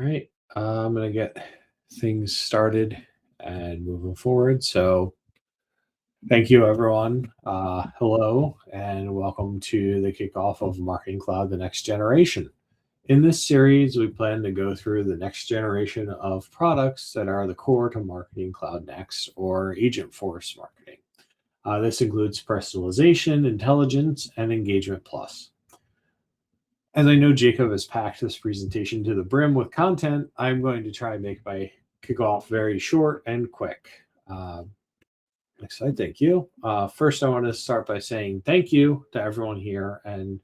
All right, I'm going to get things started and moving forward. So, thank you, everyone. Hello, and welcome to the kickoff of Marketing Cloud, the next generation. In this series, we plan to go through the next generation of products that are the core to Marketing Cloud Next or Agent Force marketing. This includes personalization, intelligence, and engagement plus. As I know Jacob has packed this presentation to the brim with content, I'm going to try and make my kickoff very short and quick. Next slide, thank you. First, I want to start by saying thank you to everyone here and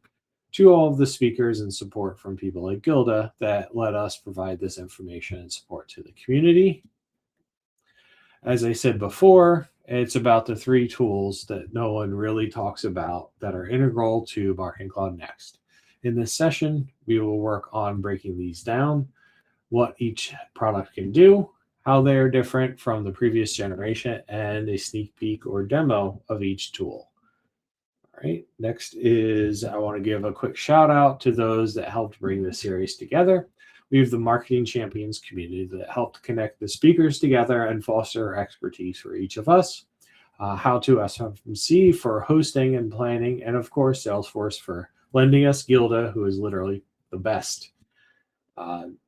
to all of the speakers and support from people like Gilda that let us provide this information and support to the community. As I said before, it's about the three tools that no one really talks about that are integral to Marketing Cloud Next. In this session, we will work on breaking these down, what each product can do, how they are different from the previous generation, and a sneak peek or demo of each tool. All right, next is I want to give a quick shout out to those that helped bring this series together. We have the Marketing Champions community that helped connect the speakers together and foster expertise for each of us. How to SFMC for hosting and planning, and of course, Salesforce for lending us Gilda, who is literally the best.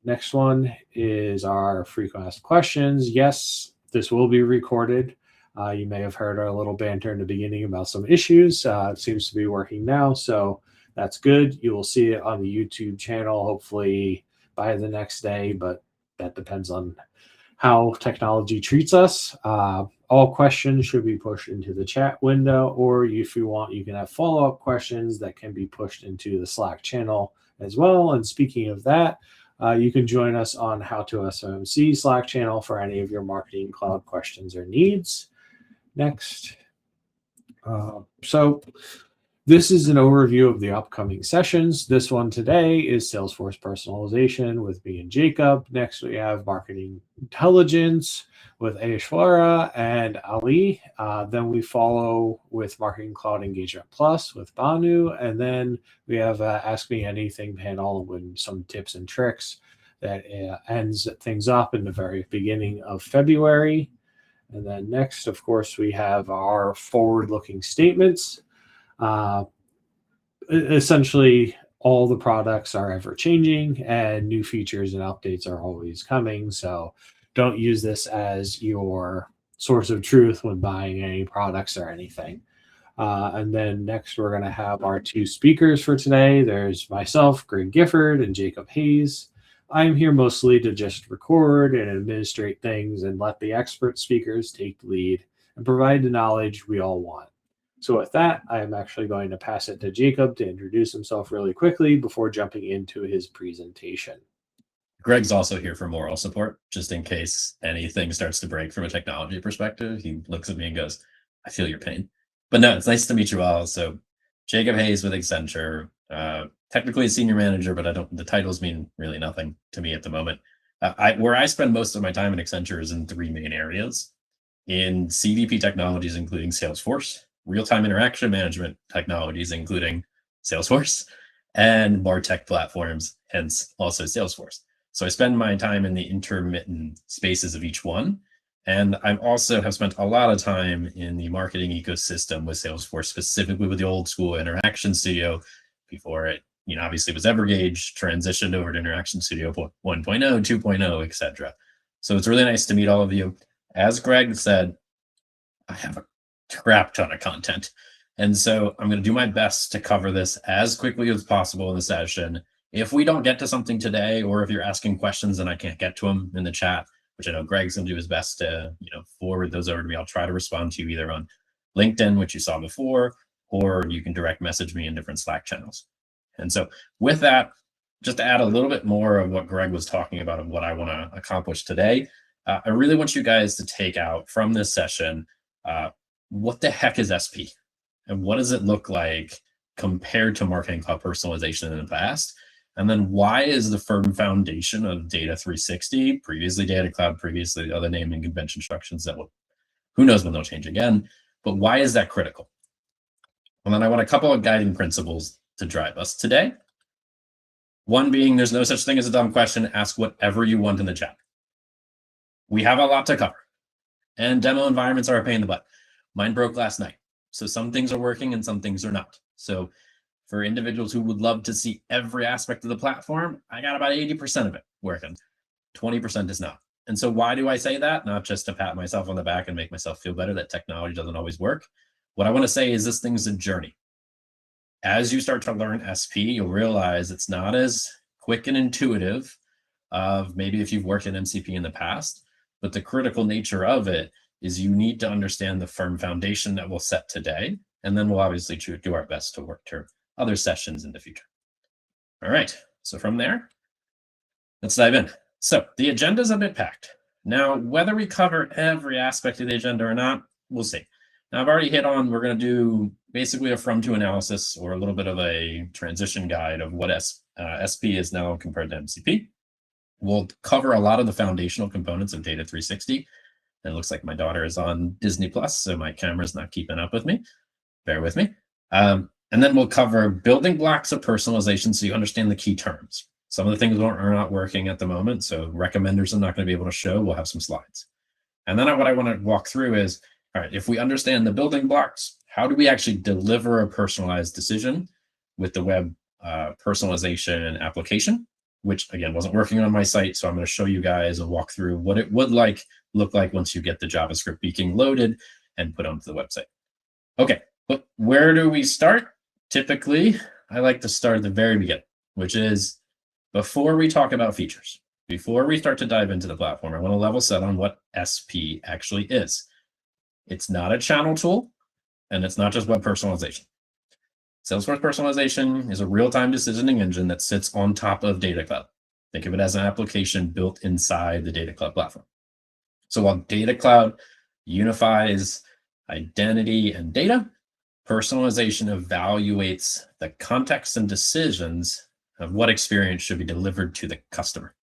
Next one is our frequent asked questions. Yes, this will be recorded. You may have heard our little banter in the beginning about some issues. It seems to be working now, so that's good. You will see it on the YouTube channel, hopefully by the next day, but that depends on how technology treats us. All questions should be pushed into the chat window, or if you want, you can have follow-up questions that can be pushed into the Slack channel as well. And speaking of that, you can join us on How to SMC Slack channel for any of your Marketing Cloud questions or needs. Next. So this is an overview of the upcoming sessions. This one today is Salesforce Personalization with me and Jacob. Next, we have Marketing Intelligence with Aishwarya and Ali. Then we follow with Marketing Cloud Engagement Plus with Banu. And then we have Ask Me Anything panel with some tips and tricks that ends things up in the very beginning of February. And then next, of course, we have our forward-looking statements. Essentially, all the products are ever changing and new features and updates are always coming. So don't use this as your source of truth when buying any products or anything. And then next, we're going to have our two speakers for today. There's myself, Greg Gifford, and Jacob Hayes. I'm here mostly to just record and administrate things and let the expert speakers take the lead and provide the knowledge we all want. So with that, I am actually going to pass it to Jacob to introduce himself really quickly before jumping into his presentation. Greg's also here for moral support, just in case anything starts to break from a technology perspective. He looks at me and goes, I feel your pain. But no, it's nice to meet you all. So Jacob Hayes with Accenture, technically a senior manager, but the titles mean really nothing to me at the moment. Where I spend most of my time in Accenture is in three main areas. In CDP technologies, including Salesforce, real-time interaction management technologies, including Salesforce, and MarTech platforms, hence also Salesforce. So I spend my time in the intermittent spaces of each one. And I also have spent a lot of time in the marketing ecosystem with Salesforce, specifically with the old school Interaction Studio before it, obviously was Evergage, transitioned over to Interaction Studio 1.0, 2.0, etc. So it's really nice to meet all of you. As Greg said, I have a crap ton of content. And so I'm going to do my best to cover this as quickly as possible in the session. If we don't get to something today, or if you're asking questions and I can't get to them in the chat, which I know Greg's going to do his best to, forward those over to me, I'll try to respond to you either on LinkedIn, which you saw before, or you can direct message me in different Slack channels. And so with that, just to add a little bit more of what Greg was talking about and what I want to accomplish today, I really want you guys to take out from this session, what the heck is SP? And what does it look like compared to Marketing Cloud Personalization in the past? And then why is the firm foundation of Data 360, previously Data Cloud, previously the other naming convention instructions that who knows when they'll change again, but why is that critical? And then I want a couple of guiding principles to drive us today. One being, there's no such thing as a dumb question. Ask whatever you want in the chat. We have a lot to cover, and demo environments are a pain in the butt. Mine broke last night. So some things are working and some things are not. So for individuals who would love to see every aspect of the platform, I got about 80% of it working. 20% is not. And so why do I say that? Not just to pat myself on the back and make myself feel better that technology doesn't always work. What I want to say is this thing's a journey. As you start to learn SP, you'll realize it's not as quick and intuitive of maybe if you've worked in MCP in the past, but the critical nature of it is you need to understand the firm foundation that we'll set today. And then we'll obviously do our best to work to other sessions in the future. All right, so from there, let's dive in. So the agenda is a bit packed. Now, whether we cover every aspect of the agenda or not, we'll see. Now, I've already hit on, we're going to do basically a from to analysis or a little bit of a transition guide of what SP is now compared to MCP. We'll cover a lot of the foundational components of Data 360. And it looks like my daughter is on Disney Plus, so my camera's not keeping up with me. Bear with me. And then we'll cover building blocks of personalization so you understand the key terms. Some of the things are not working at the moment, so recommenders I'm not going to be able to show. We'll have some slides. And then what I want to walk through is, all right, if we understand the building blocks, how do we actually deliver a personalized decision with the web personalization application, which again wasn't working on my site. So I'm going to show you guys and walk through what it would look like once you get the JavaScript beacon loaded and put onto the website. Okay, but where do we start? Typically, I like to start at the very beginning, which is before we talk about features. Before we start to dive into the platform, I want to level set on what SP actually is. It's not a channel tool, and it's not just web personalization. Salesforce personalization is a real-time decisioning engine that sits on top of Data Cloud. Think of it as an application built inside the Data Cloud platform. So while Data Cloud unifies identity and data, personalization evaluates the context and decisions of what experience should be delivered to the customer.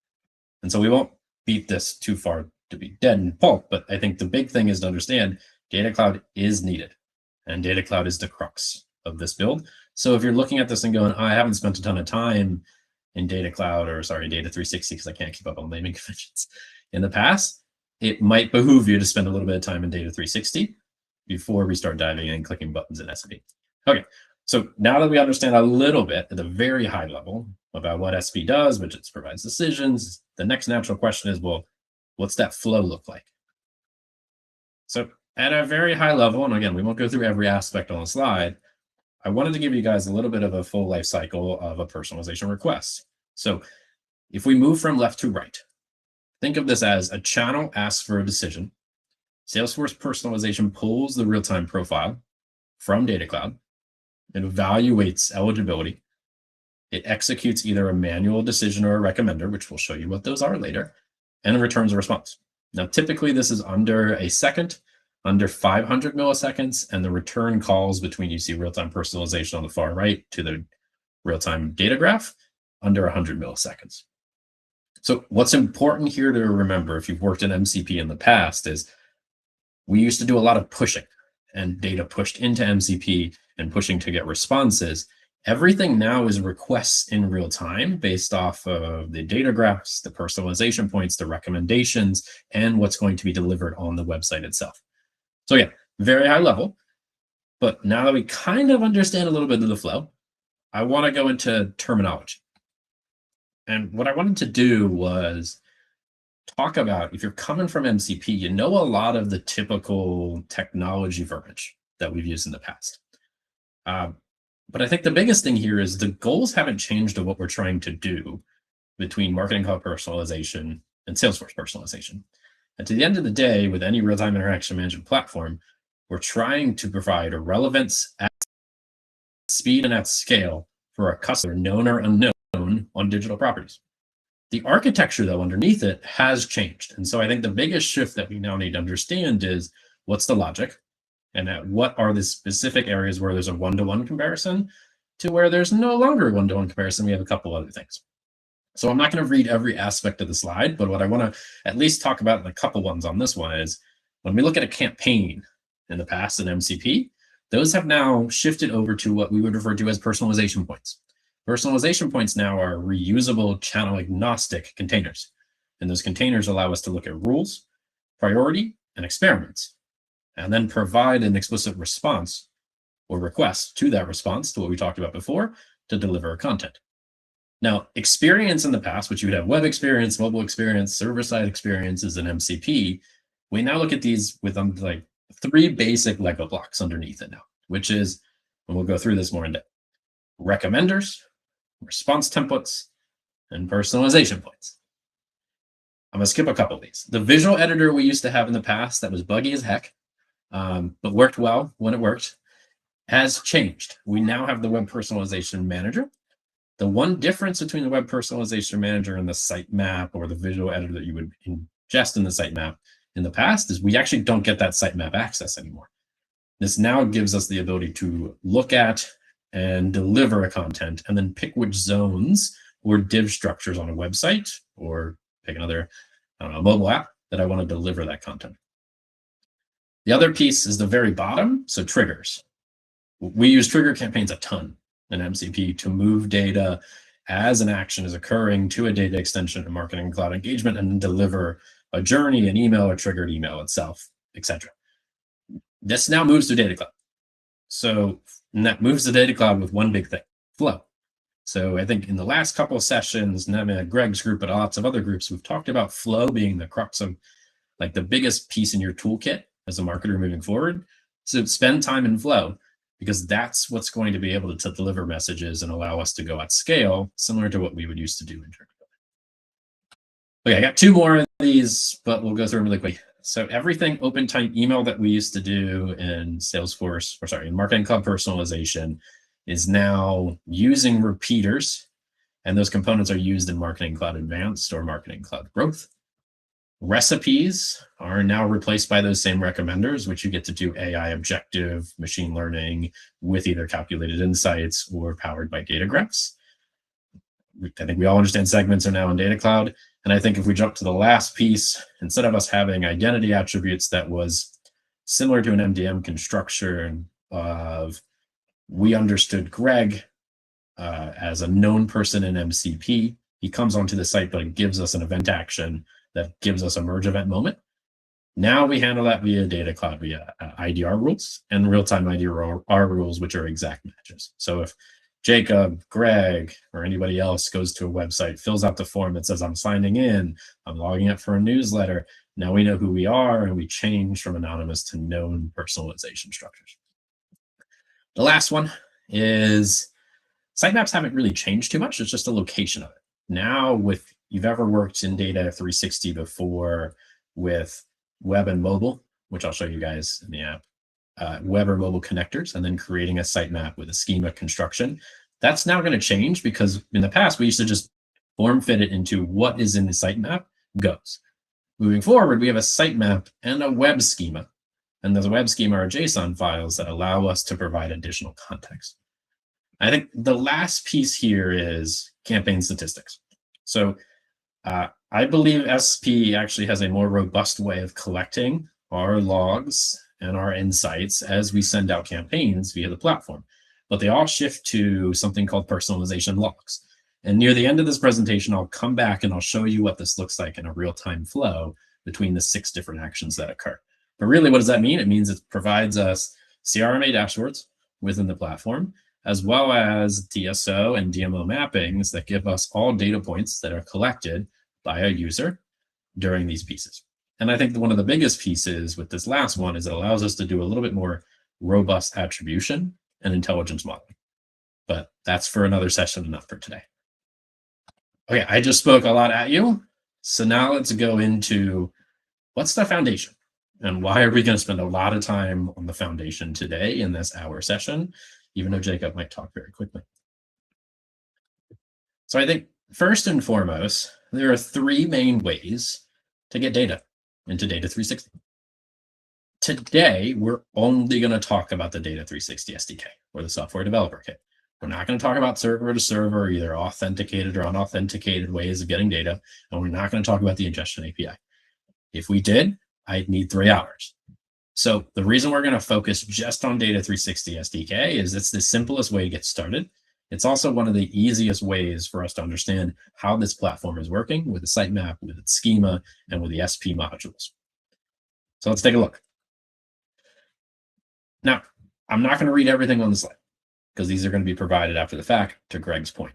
And so we won't beat this too far to be dead in pulp, but I think the big thing is to understand Data Cloud is needed, and Data Cloud is the crux of this build. So if you're looking at this and going, I haven't spent a ton of time in Data Cloud, or sorry, Data 360, because I can't keep up on naming conventions in the past, it might behoove you to spend a little bit of time in Data 360 before we start diving in and clicking buttons in SP. Okay, so now that we understand a little bit at the very high level about what SP does, which it provides decisions, the next natural question is, well, what's that flow look like? So at a very high level, and again, we won't go through every aspect on the slide, I wanted to give you guys a little bit of a full life cycle of a personalization request. So if we move from left to right, think of this as a channel asks for a decision. Salesforce personalization pulls the real-time profile from Data Cloud. It evaluates eligibility. It executes either a manual decision or a recommender, which we'll show you what those are later, and it returns a response. Now, typically this is under a second, under 500 milliseconds, and the return calls between, you see real-time personalization on the far right to the real-time data graph, under 100 milliseconds. So what's important here to remember, if you've worked in MCP in the past, is we used to do a lot of pushing and data pushed into MCP and pushing to get responses. Everything now is requests in real time based off of the data graphs, the personalization points, the recommendations, and what's going to be delivered on the website itself. So yeah, very high level. But now that we kind of understand a little bit of the flow, I want to go into terminology. And what I wanted to do was talk about, if you're coming from MCP, you know a lot of the typical technology verbiage that we've used in the past. But I think the biggest thing here is the goals haven't changed of what we're trying to do between Marketing Cloud personalization and Salesforce personalization. And to the end of the day, with any real-time interaction management platform, we're trying to provide a relevance at speed and at scale for a customer, known or unknown, on digital properties. The architecture, though, underneath it has changed. And so I think the biggest shift that we now need to understand is what's the logic, and at what are the specific areas where there's a one-to-one comparison to where there's no longer a one-to-one comparison. We have a couple other things. So I'm not going to read every aspect of the slide, but what I want to at least talk about in a couple ones on this one is when we look at a campaign in the past in MCP, those have now shifted over to what we would refer to as personalization points. Personalization points now are reusable channel agnostic containers. And those containers allow us to look at rules, priority, and experiments, and then provide an explicit response or request to that response to what we talked about before to deliver content. Now, experience in the past, which you would have web experience, mobile experience, server-side experiences, and MCP, we now look at these with like 3 basic Lego blocks underneath it now, which is, and we'll go through this more in depth, recommenders, response templates, and personalization points. I'm gonna skip a couple of these. The visual editor we used to have in the past that was buggy as heck, but worked well when it worked, has changed. We now have the web personalization manager. The one difference between the web personalization manager and the sitemap or the visual editor that you would ingest in the sitemap in the past is we actually don't get that sitemap access anymore. This now gives us the ability to look at and deliver a content and then pick which zones or div structures on a website or pick another, mobile app that I want to deliver that content. The other piece is the very bottom, so triggers. We use trigger campaigns a ton in MCP to move data as an action is occurring to a data extension in marketing cloud engagement and deliver a journey, an email, a triggered email itself, etc. This now moves to Data Cloud. So that moves to Data Cloud with one big thing, flow. So I think in the last couple of sessions, not only Greg's group, but lots of other groups, we've talked about flow being the crux of like the biggest piece in your toolkit as a marketer moving forward. So spend time in flow because that's what's going to be able to deliver messages and allow us to go at scale, similar to what we would used to do in Genereation. Okay, I got 2 more of these, but we'll go through them really quick. So everything open type email that we used to do in Salesforce, or sorry, in Marketing Cloud Personalization is now using repeaters, and those components are used in Marketing Cloud Advanced or Marketing Cloud Growth. Recipes are now replaced by those same recommenders, which you get to do AI objective machine learning with either calculated insights or powered by data graphs. I think we all understand segments are now in Data Cloud. And I think if we jump to the last piece, instead of us having identity attributes that was similar to an MDM construction of we understood Greg as a known person in MCP, he comes onto the site, but it gives us an event action that gives us a merge event moment. Now we handle that via Data Cloud, via IDR rules and real-time IDR rules, which are exact matches. So if Jacob, Greg, or anybody else goes to a website, fills out the form that says, I'm signing in, I'm logging up for a newsletter. Now we know who we are and we change from anonymous to known personalization structures. The last one is sitemaps haven't really changed too much. It's just a location of it. Now, if you've ever worked in Data 360 before with web and mobile, which I'll show you guys in the app, web or mobile connectors, and then creating a sitemap with a schema construction. That's now going to change because in the past, we used to just form fit it into what is in the sitemap goes. Moving forward, we have a sitemap and a web schema. And the web schema are JSON files that allow us to provide additional context. I think the last piece here is campaign statistics. So I believe SP actually has a more robust way of collecting our logs and our insights as we send out campaigns via the platform. But they all shift to something called personalization logs. And near the end of this presentation, I'll come back and I'll show you what this looks like in a real-time flow between the 6 different actions that occur. But really, what does that mean? It means it provides us CRMA dashboards within the platform, as well as DSO and DMO mappings that give us all data points that are collected by a user during these pieces. And I think that one of the biggest pieces with this last one is it allows us to do a little bit more robust attribution and intelligence modeling. But that's for another session, enough for today. Okay, I just spoke a lot at you. So now let's go into what's the foundation and why are we going to spend a lot of time on the foundation today in this hour session, even though Jacob might talk very quickly. So I think first and foremost, there are 3 main ways to get data into Data 360. Today, we're only going to talk about the Data 360 SDK or the software developer kit. We're not going to talk about server to server, either authenticated or unauthenticated ways of getting data, and we're not going to talk about the ingestion API. If we did, I'd need 3 hours. So the reason we're going to focus just on Data 360 SDK is it's the simplest way to get started. It's also one of the easiest ways for us to understand how this platform is working with the sitemap, with its schema, and with the SP modules. So let's take a look. Now, I'm not going to read everything on the slide because these are going to be provided after the fact, to Greg's point.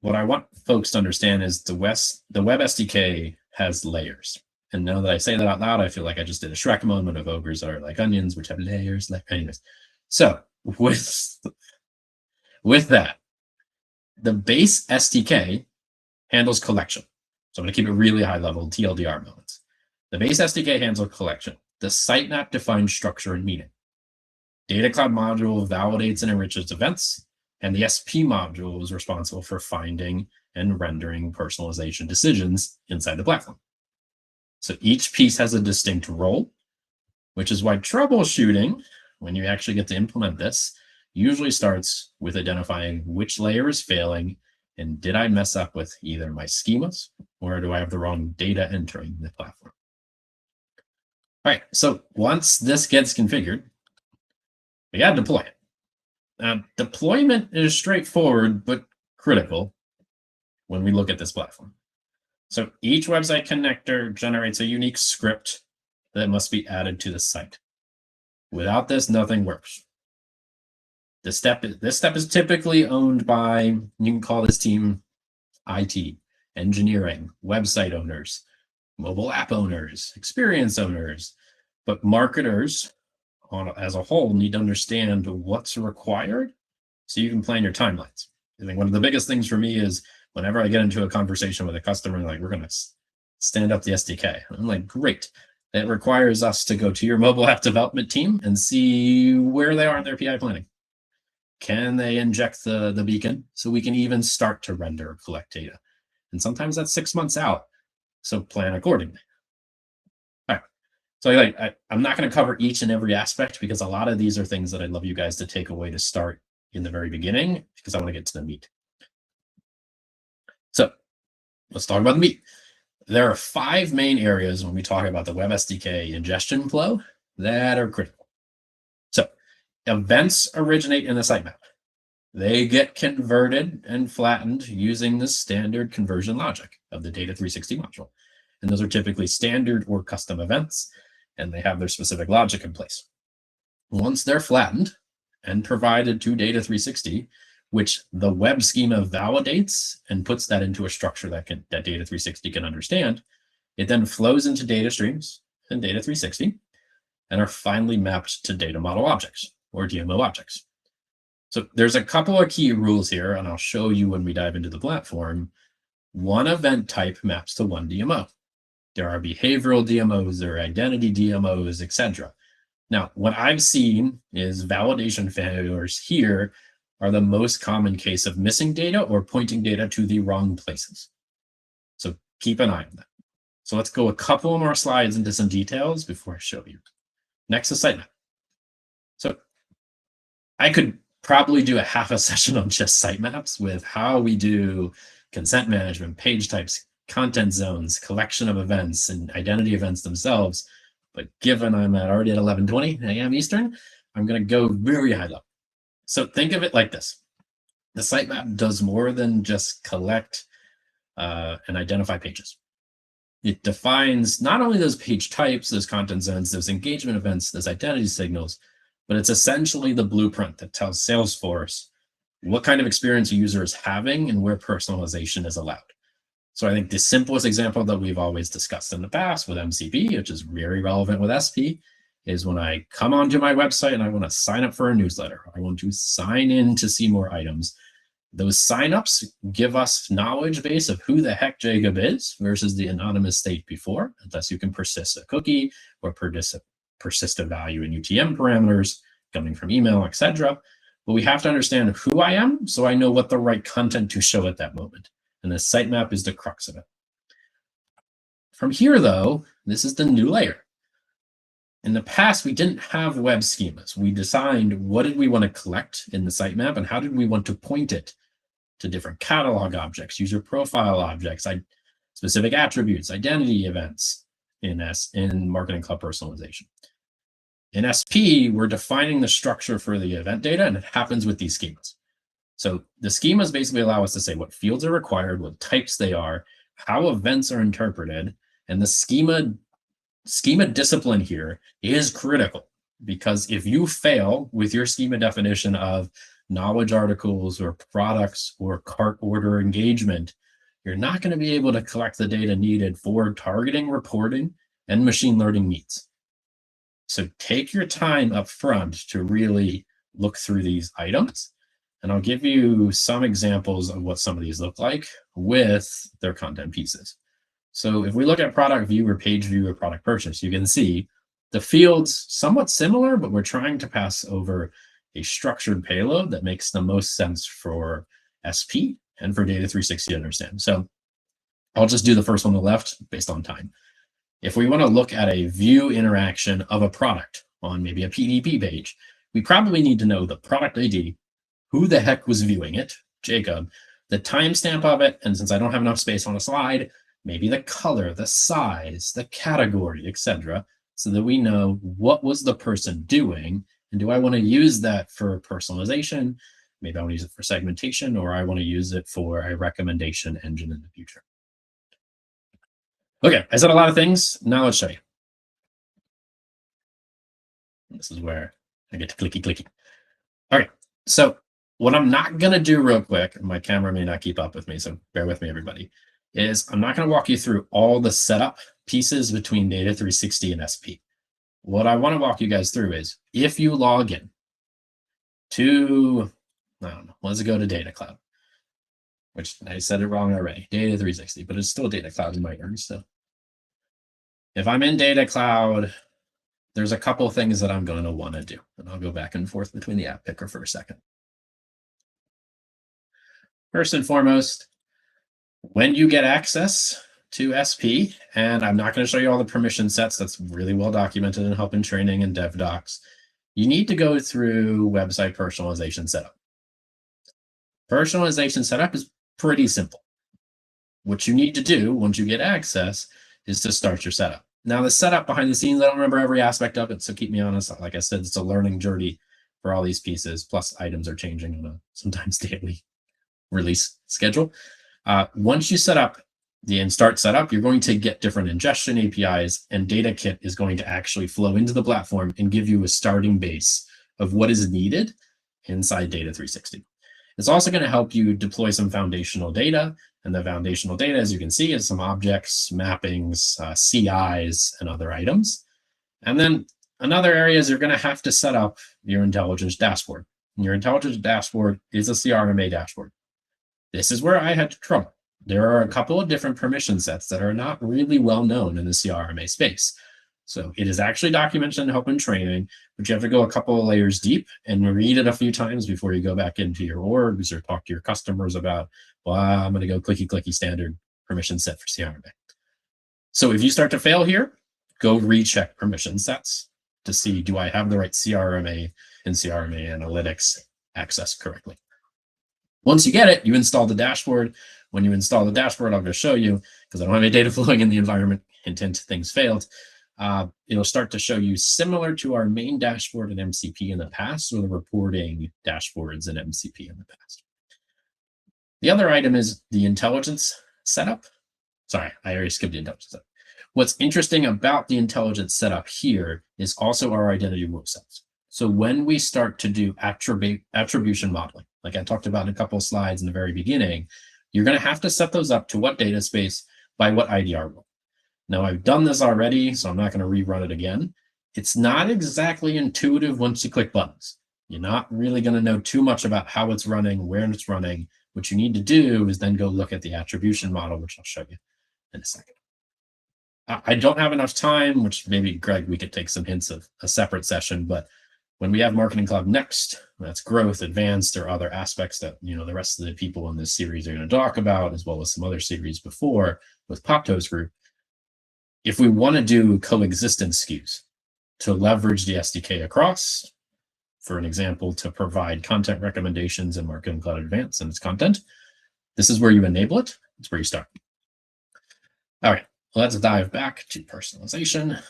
What I want folks to understand is the Web SDK has layers. And now that I say that out loud, I feel like I just did a Shrek moment of ogres that are like onions, which have layers. Anyways, so with that, the base SDK handles collection. So I'm going to keep it really high level, TLDR moments. The base SDK handles collection. The sitemap defines structure and meaning. Data Cloud module validates and enriches events, and the SP module is responsible for finding and rendering personalization decisions inside the platform. So each piece has a distinct role, which is why troubleshooting, when you actually get to implement this, usually starts with identifying which layer is failing and did I mess up with either my schemas or do I have the wrong data entering the platform? All right, so once this gets configured, we got to deploy it. Now, deployment is straightforward, but critical when we look at this platform. So each website connector generates a unique script that must be added to the site. Without this, nothing works. This step is typically owned by, you can call this team IT, engineering, website owners, mobile app owners, experience owners, but marketers as a whole need to understand what's required so you can plan your timelines. I think one of the biggest things for me is whenever I get into a conversation with a customer, like, we're going to stand up the SDK. I'm like, great. That requires us to go to your mobile app development team and see where they are in their PI planning. Can they inject the beacon so we can even start to render or collect data? And sometimes that's 6 months out. So plan accordingly. All right. So I'm not going to cover each and every aspect because a lot of these are things that I'd love you guys to take away to start in the very beginning because I want to get to the meat. So let's talk about the meat. There are 5 main areas when we talk about the Web SDK ingestion flow that are critical. So events originate in the sitemap. They get converted and flattened using the standard conversion logic of the Data 360 module. And those are typically standard or custom events, and they have their specific logic in place. Once they're flattened and provided to Data 360, which the web schema validates and puts that into a structure that Data 360 can understand, it then flows into data streams in Data 360 and are finally mapped to data model objects or DMO objects. So there's a couple of key rules here, and I'll show you when we dive into the platform. One event type maps to one DMO. There are behavioral DMOs, there are identity DMOs, etc. Now, what I've seen is validation failures here are the most common case of missing data or pointing data to the wrong places. So keep an eye on that. So let's go a couple more slides into some details before I show you. Next is sitemap. So I could probably do a half a session on just sitemaps with how we do consent management, page types, content zones, collection of events, and identity events themselves. But given I'm already at 11:20 a.m. Eastern, I'm going to go very high level. So think of it like this. The sitemap does more than just collect and identify pages. It defines not only those page types, those content zones, those engagement events, those identity signals, but it's essentially the blueprint that tells Salesforce what kind of experience a user is having and where personalization is allowed. So I think the simplest example that we've always discussed in the past with MCP, which is very relevant with SP, is when I come onto my website and I want to sign up for a newsletter. I want to sign in to see more items. Those signups give us knowledge base of who the heck Jacob is versus the anonymous state before, unless you can persist a cookie or persist a value in UTM parameters coming from email, etc. But we have to understand who I am so I know what the right content to show at that moment. And the sitemap is the crux of it. From here, though, this is the new layer. In the past, we didn't have web schemas. We designed what did we want to collect in the sitemap and how did we want to point it to different catalog objects, user profile objects, specific attributes, identity events in Marketing Cloud Personalization. In SP, we're defining the structure for the event data, and it happens with these schemas. So the schemas basically allow us to say what fields are required, what types they are, how events are interpreted, and the schema discipline here is critical, because if you fail with your schema definition of knowledge articles or products or cart order engagement, you're not going to be able to collect the data needed for targeting, reporting, and machine learning needs. So take your time up front to really look through these items. And I'll give you some examples of what some of these look like with their content pieces. So if we look at product view or page view or product purchase, you can see the fields somewhat similar, but we're trying to pass over a structured payload that makes the most sense for SP and for Data 360 to understand. So I'll just do the first one on the left based on time. If we want to look at a view interaction of a product on maybe a PDP page, we probably need to know the product ID, who the heck was viewing it, Jacob, the timestamp of it, and since I don't have enough space on a slide, maybe the color, the size, the category, etc., so that we know what was the person doing, and do I want to use that for personalization? Maybe I want to use it for segmentation, or I want to use it for a recommendation engine in the future. Okay, I said a lot of things. Now let's show you. This is where I get to clicky clicky. Okay, so what I'm not going to do real quick, my camera may not keep up with me, so bear with me, everybody, is I'm not going to walk you through all the setup pieces between Data 360 and SP. What I want to walk you guys through is if you log in to, I don't know, let's go to Data Cloud, which I said it wrong already, Data 360, but it's still Data Cloud in my ears. So if I'm in Data Cloud, there's a couple of things that I'm going to want to do, and I'll go back and forth between the app picker for a second. First and foremost, when you get access to SP, and I'm not going to show you all the permission sets, that's really well documented in help and training and dev docs, you need to go through website personalization setup. Personalization setup is pretty simple. What you need to do once you get access is to start your setup. Now, the setup behind the scenes, I don't remember every aspect of it, so keep me honest. Like I said, it's a learning journey for all these pieces, plus items are changing on a sometimes daily release schedule. Once you set up and start setup, you're going to get different ingestion APIs, and Data Kit is going to actually flow into the platform and give you a starting base of what is needed inside Data 360. It's also going to help you deploy some foundational data, and the foundational data, as you can see, is some objects, mappings, CIs, and other items. And then another area is you're going to have to set up your intelligence dashboard. And your intelligence dashboard is a CRMA dashboard. This is where I had trouble. There are a couple of different permission sets that are not really well known in the CRMA space. So it is actually documented in help and training, but you have to go a couple of layers deep and read it a few times before you go back into your orgs or talk to your customers about, well, I'm going to go clicky standard permission set for CRMA. So if you start to fail here, go recheck permission sets to see, do I have the right CRMA and CRMA analytics access correctly? Once you get it, you install the dashboard. When you install the dashboard, I'm going to show you, because I don't have any data flowing in the environment, hint, things failed. It'll start to show you similar to our main dashboard in MCP in the past, or the reporting dashboards in MCP in the past. The other item is the intelligence setup. Sorry, I already skipped the intelligence setup. What's interesting about the intelligence setup here is also our identity rule sets. So when we start to do attribution modeling, like I talked about in a couple of slides in the very beginning, you're going to have to set those up to what data space by what IDR rule. Now, I've done this already, so I'm not going to rerun it again. It's not exactly intuitive once you click buttons. You're not really going to know too much about how it's running, where it's running. What you need to do is then go look at the attribution model, which I'll show you in a second. I don't have enough time, which maybe, Greg, we could take some hints of a separate session, but when we have Marketing Cloud Next, that's growth, advanced, or other aspects that the rest of the people in this series are going to talk about, as well as some other series before with Popto's group. If we want to do coexistence SKUs to leverage the SDK across, for an example, to provide content recommendations in Marketing Cloud Advanced and its content, this is where you enable it. It's where you start. All right, let's dive back to personalization.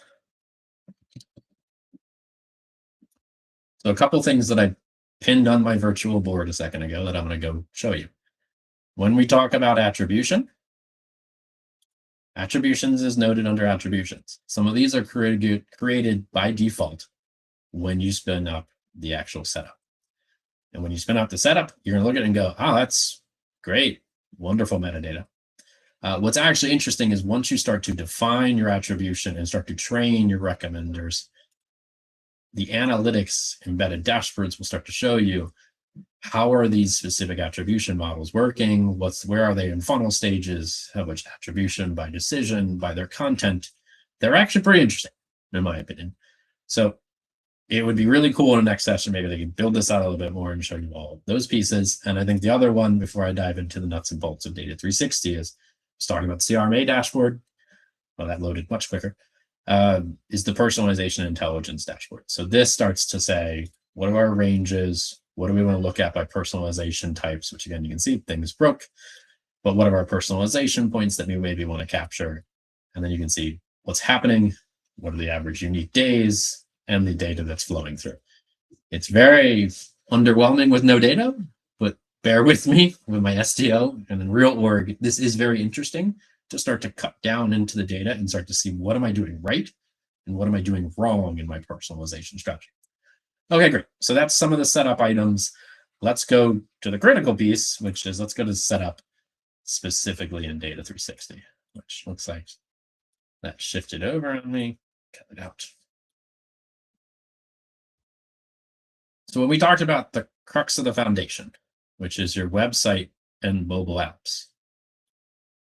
So a couple of things that I pinned on my virtual board a second ago that I'm going to go show you. When we talk about attributions is noted under attributions. Some of these are created by default when you spin up the actual setup. And when you spin up the setup, you're going to look at it and go, oh, that's great. Wonderful metadata. What's actually interesting is once you start to define your attribution and start to train your recommenders, the analytics embedded dashboards will start to show you how are these specific attribution models working, where are they in funnel stages, how much attribution by decision, by their content. They're actually pretty interesting, in my opinion. So it would be really cool in the next session, maybe they can build this out a little bit more and show you all those pieces. And I think the other one, before I dive into the nuts and bolts of Data 360, is starting about the CRMA dashboard. Well, that loaded much quicker. Is the personalization intelligence dashboard. So this starts to say, what are our ranges? What do we want to look at by personalization types? Which again, you can see things broke, but what are our personalization points that we maybe want to capture? And then you can see what's happening, what are the average unique days, and the data that's flowing through. It's very underwhelming with no data, but bear with me with my STO and in real org. This is very interesting to start to cut down into the data and start to see what am I doing right and what am I doing wrong in my personalization strategy. Okay, great. So that's some of the setup items. Let's go to the critical piece, which is let's go to setup specifically in Data 360, which looks like that shifted over on me. Cut it out. So when we talked about the crux of the foundation, which is your website and mobile apps,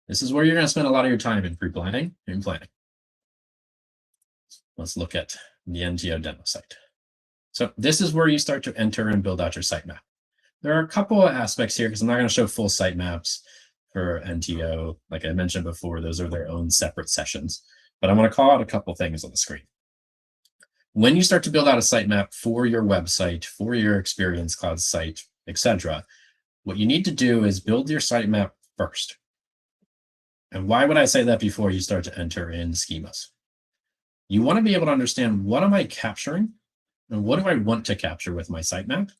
this is where you're going to spend a lot of your time in pre-planning and planning. Let's look at the NTO demo site. So this is where you start to enter and build out your sitemap. There are a couple of aspects here because I'm not going to show full sitemaps for NTO. Like I mentioned before, those are their own separate sessions. But I want to call out a couple things on the screen. When you start to build out a sitemap for your website, for your Experience Cloud site, etc., what you need to do is build your sitemap first. And why would I say that before you start to enter in schemas? You want to be able to understand what am I capturing and what do I want to capture with my sitemap,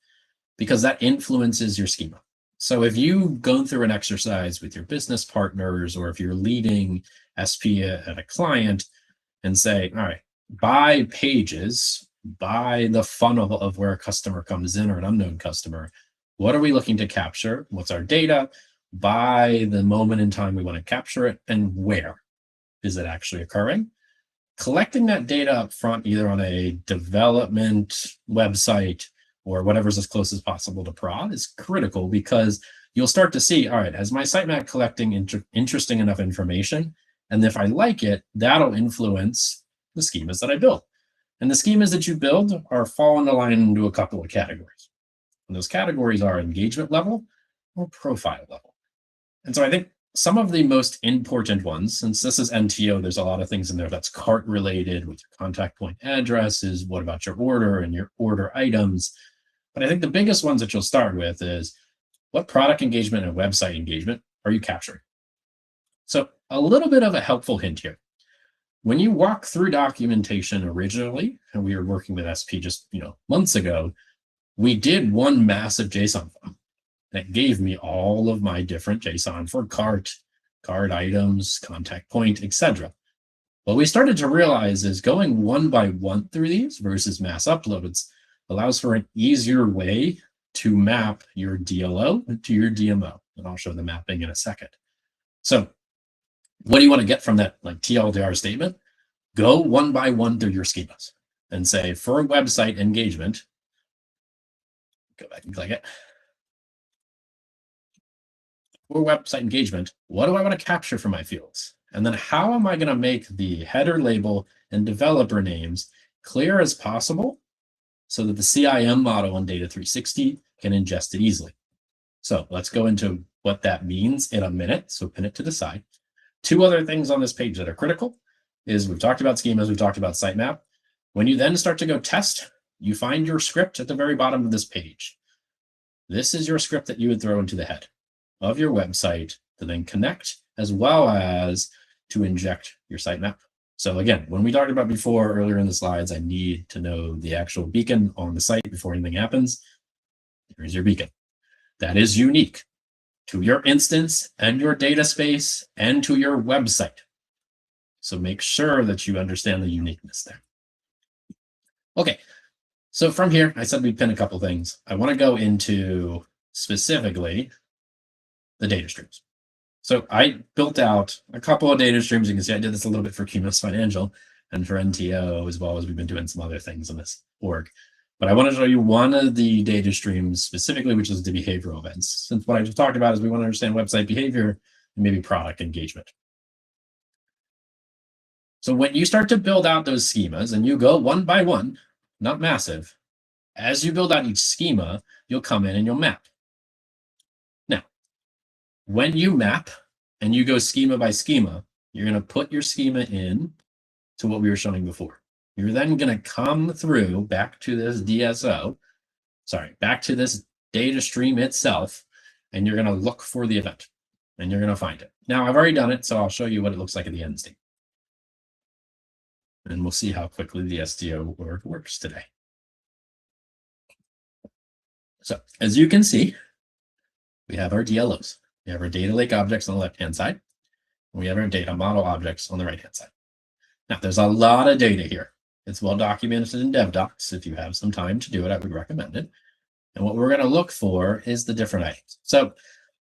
because that influences your schema. So if you've gone through an exercise with your business partners, or if you're leading SP at a client and say, all right, by pages, by the funnel of where a customer comes in or an unknown customer, what are we looking to capture? What's our data? By the moment in time we want to capture it, and where is it actually occurring? Collecting that data up front, either on a development website or whatever's as close as possible to prod, is critical, because you'll start to see, all right, has my sitemap collecting interesting enough information? And if I like it, that'll influence the schemas that I build. And the schemas that you build are fall into line into a couple of categories. And those categories are engagement level or profile level. And so I think some of the most important ones, since this is NTO, there's a lot of things in there that's cart related with your contact point addresses. What about your order and your order items? But I think the biggest ones that you'll start with is what product engagement and website engagement are you capturing? So a little bit of a helpful hint here. When you walk through documentation originally, and we were working with SP just months ago, we did one massive JSON file that gave me all of my different JSON for cart items, contact point, etc. What we started to realize is going one by one through these versus mass uploads allows for an easier way to map your DLO to your DMO. And I'll show the mapping in a second. So what do you want to get from that TLDR statement? Go one by one through your schemas and say, for website engagement, go back and click it. For website engagement, what do I want to capture from my fields? And then how am I going to make the header label and developer names clear as possible so that the CIM model on Data 360 can ingest it easily? So let's go into what that means in a minute. So pin it to the side. Two other things on this page that are critical is we've talked about schemas, we've talked about sitemap. When you then start to go test, you find your script at the very bottom of this page. This is your script that you would throw into the head of your website to then connect, as well as to inject your sitemap. So again, when we talked about before earlier in the slides, I need to know the actual beacon on the site before anything happens. Here's your beacon. That is unique to your instance and your data space and to your website. So make sure that you understand the uniqueness there. Okay, so from here, I said we'd pin a couple things. I want to go into specifically the data streams. So I built out a couple of data streams. You can see I did this a little bit for Cumulus Financial and for NTO, as well as we've been doing some other things in this org. But I want to show you one of the data streams specifically, which is the behavioral events. Since what I just talked about is we want to understand website behavior and maybe product engagement. So when you start to build out those schemas and you go one by one, not massive, as you build out each schema, you'll come in and you'll map. Now, when you map and you go schema by schema, you're going to put your schema in to what we were showing before. You're then going to come through back to this back to this data stream itself, and you're going to look for the event, and you're going to find it. Now, I've already done it, so I'll show you what it looks like at the end state. And we'll see how quickly the SDO works today. So, as you can see, we have our DLOs. We have our data lake objects on the left-hand side, and we have our data model objects on the right-hand side. Now, there's a lot of data here. It's well documented in DevDocs. If you have some time to do it, I would recommend it. And what we're going to look for is the different items. So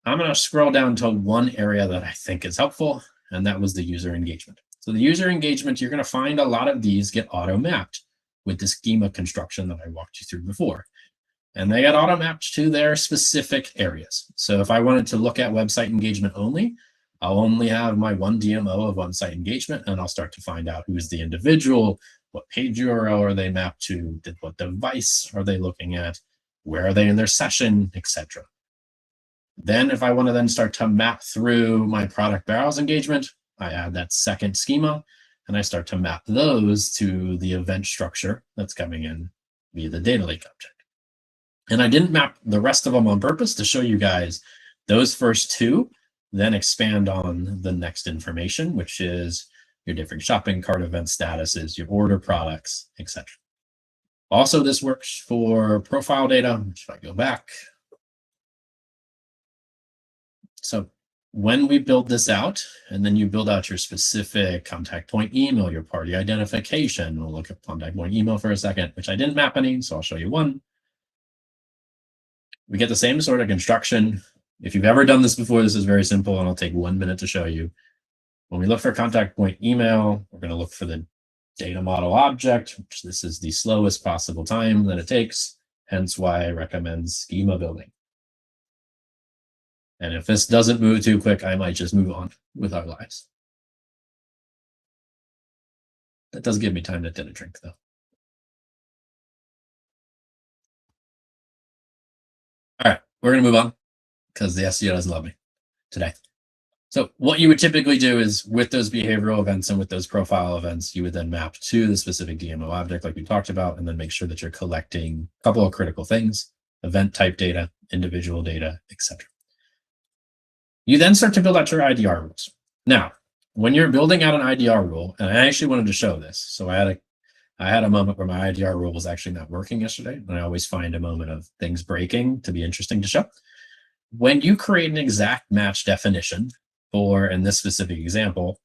I'm going to scroll down to one area that I think is helpful, and that was the user engagement. So the user engagement, you're going to find a lot of these get auto-mapped with the schema construction that I walked you through before. And they get auto-mapped to their specific areas. So if I wanted to look at website engagement only, I'll only have my one DMO of website engagement, and I'll start to find out who is the individual, what page URL are they mapped to, what device are they looking at, where are they in their session, etc. Then if I want to then start to map through my product barrels engagement, I add that second schema, and I start to map those to the event structure that's coming in via the data lake object. And I didn't map the rest of them on purpose to show you guys those first two, then expand on the next information, which is your different shopping cart event statuses, your order products, etc. Also, this works for profile data, which if I go back. So when we build this out, and then you build out your specific contact point email, your party identification, we'll look at contact point email for a second, which I didn't map any, so I'll show you one. We get the same sort of construction. If you've ever done this before, this is very simple, and I'll take 1 minute to show you. When we look for contact point email, we're going to look for the data model object, which this is the slowest possible time that it takes, hence why I recommend schema building. And if this doesn't move too quick, I might just move on with our lives. That does give me time to dinner drink, though. All right, we're going to move on because the SEO doesn't love me today. So what you would typically do is with those behavioral events and with those profile events, you would then map to the specific DMO object like we talked about, and then make sure that you're collecting a couple of critical things, event type data, individual data, etc. You then start to build out your IDR rules. Now, when you're building out an IDR rule, and I actually wanted to show this, so I had a moment where my IDR rule was actually not working yesterday, and I always find a moment of things breaking to be interesting to show. When you create an exact match definition, for in this specific example,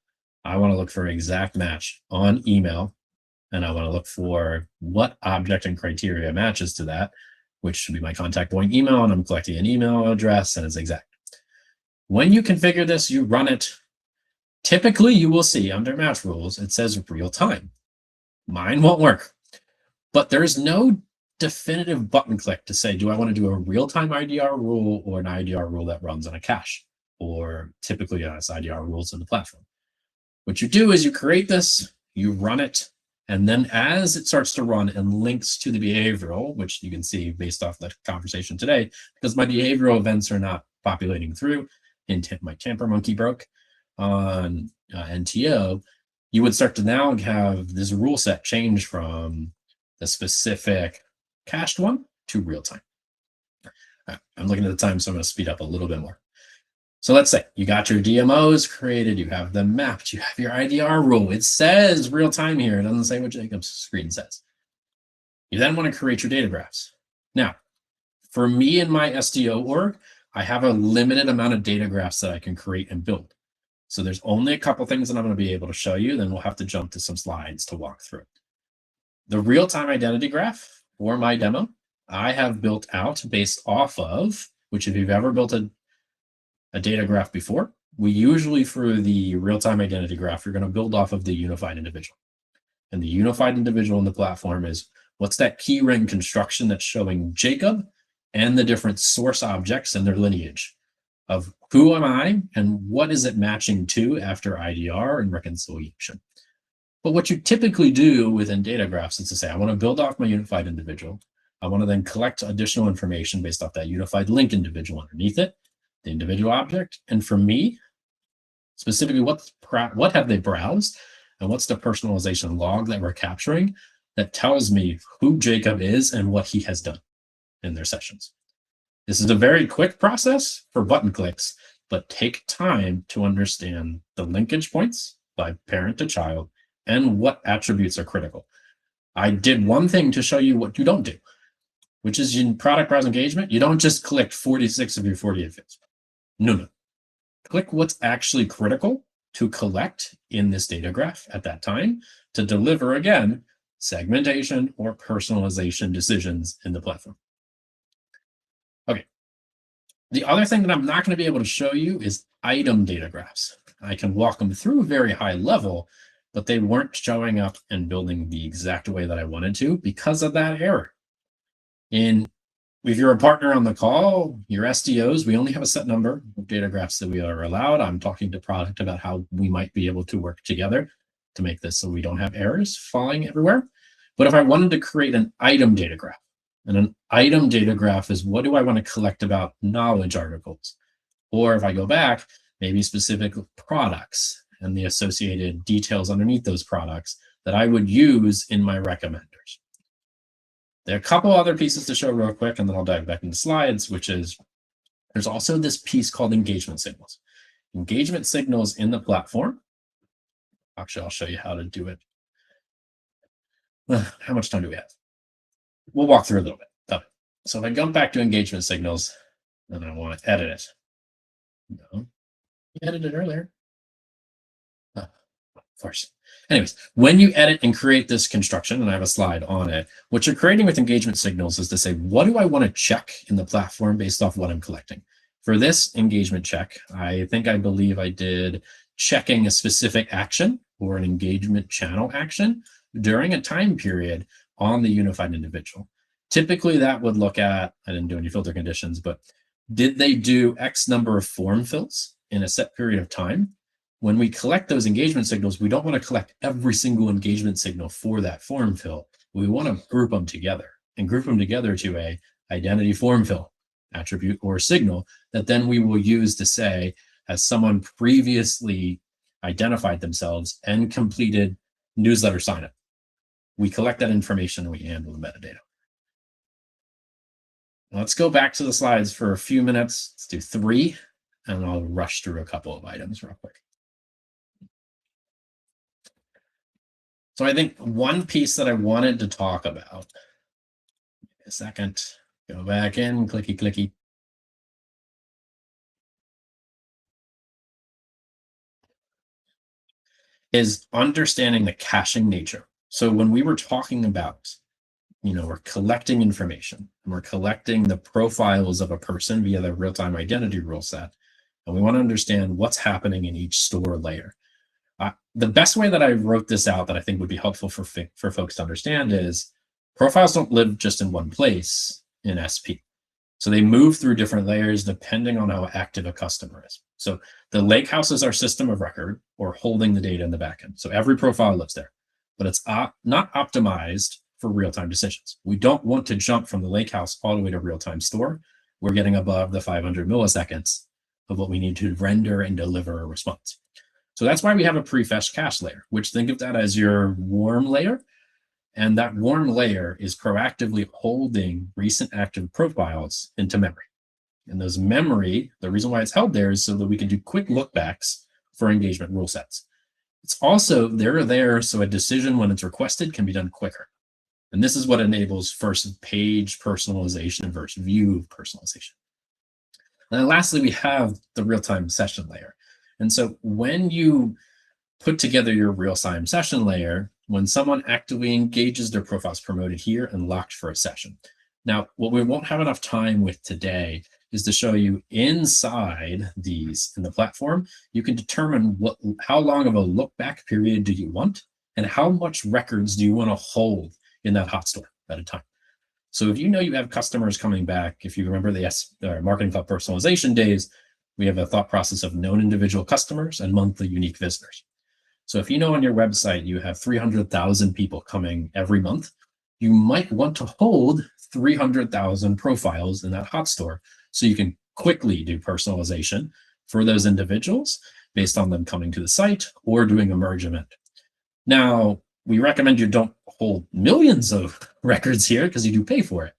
I want to look for exact match on email, and I want to look for what object and criteria matches to that, which should be my contact point email, and I'm collecting an email address, and it's exact. When you configure this, you run it. Typically, you will see under match rules, it says real time. Mine won't work, but there's no definitive button click to say, do I want to do a real-time IDR rule or an IDR rule that runs on a cache, or typically it's IDR rules in the platform. What you do is you create this, you run it, and then as it starts to run and links to the behavioral, which you can see based off the conversation today, because my behavioral events are not populating through, my tamper monkey broke on NTO, you would start to now have this rule set change from the specific cached one to real time. I'm looking at the time, so I'm going to speed up a little bit more. So let's say you got your DMOs created, you have them mapped, you have your IDR rule. It says real time here. It doesn't say what Jacob's screen says. You then want to create your data graphs. Now, For me and my SDO org, I have a limited amount of data graphs that I can create and build. So there's only a couple things that I'm going to be able to show you, then we'll have to jump to some slides to walk through. The real-time identity graph for my demo, I have built out based off of, which if you've ever built a data graph before, we usually for the real-time identity graph, you're going to build off of the unified individual. And the unified individual in the platform is what's that key ring construction that's showing Jacob and the different source objects and their lineage of who am I and what is it matching to after IDR and reconciliation. But what you typically do within data graphs is to say, I want to build off my unified individual. I want to then collect additional information based off that unified link individual underneath it, the individual object. And for me, specifically, what have they browsed and what's the personalization log that we're capturing that tells me who Jacob is and what he has done in their sessions. This is a very quick process for button clicks, but take time to understand the linkage points by parent to child and what attributes are critical. I did one thing to show you what you don't do, which is in product browse engagement, you don't just click 46 of your 48 fields. No. Click what's actually critical to collect in this data graph at that time to deliver, again, segmentation or personalization decisions in the platform. Okay. The other thing that I'm not going to be able to show you is item data graphs. I can walk them through very high level, but they weren't showing up and building the exact way that I wanted to because of that error. If you're a partner on the call, your SDOs, we only have a set number of data graphs that we are allowed. I'm talking to product about how we might be able to work together to make this so we don't have errors falling everywhere. But if I wanted to create an item data graph, and an item data graph is what do I want to collect about knowledge articles? Or if I go back, maybe specific products and the associated details underneath those products that I would use in my recommenders. There are a couple other pieces to show real quick, and then I'll dive back into slides, which is there's also this piece called engagement signals. Engagement signals in the platform. Actually, I'll show you how to do it. How much time do we have? We'll walk through a little bit. Okay. So if I jump back to engagement signals, then I want to edit it. No, you edited it earlier. Of course. Anyways, when you edit and create this construction, and I have a slide on it, what you're creating with engagement signals is to say, what do I want to check in the platform based off what I'm collecting? For this engagement check, I believe I did checking a specific action or an engagement channel action during a time period on the unified individual. Typically, that would look at, I didn't do any filter conditions, but did they do X number of form fills in a set period of time? When we collect those engagement signals, we don't want to collect every single engagement signal for that form fill. We want to group them together and group them together to a identity form fill attribute or signal that then we will use to say, has someone previously identified themselves and completed newsletter sign up? We collect that information and we handle the metadata. Let's go back to the slides for a few minutes. Let's do 3, and I'll rush through a couple of items real quick. So I think one piece that I wanted to talk about, a second, go back in, clicky. Is understanding the caching nature. So when we were talking about, we're collecting information and we're collecting the profiles of a person via the real-time identity rule set, and we want to understand what's happening in each store layer. The best way that I wrote this out that I think would be helpful for folks to understand is profiles don't live just in one place in SP. So they move through different layers depending on how active a customer is. So the lakehouse is our system of record or holding the data in the backend. So every profile lives there, but it's not optimized for real-time decisions. We don't want to jump from the lakehouse all the way to real-time store. We're getting above the 500 milliseconds of what we need to render and deliver a response. So that's why we have a prefetch cache layer, which think of that as your warm layer. And that warm layer is proactively holding recent active profiles into memory. And those memory, the reason why it's held there is so that we can do quick lookbacks for engagement rule sets. It's also, they're there so a decision when it's requested can be done quicker. And this is what enables first page personalization versus view personalization. And then lastly, we have the real-time session layer. And so when you put together your real-time session layer, when someone actively engages, their profile's promoted here and locked for a session. Now, what we won't have enough time with today is to show you inside these in the platform, you can determine how long of a look back period do you want and how much records do you want to hold in that hot store at a time. So if you know you have customers coming back, if you remember the Marketing Cloud personalization days, we have a thought process of known individual customers and monthly unique visitors. So if you know on your website you have 300,000 people coming every month, you might want to hold 300,000 profiles in that hot store so you can quickly do personalization for those individuals based on them coming to the site or doing a merge event. Now, we recommend you don't hold millions of records here because you do pay for it.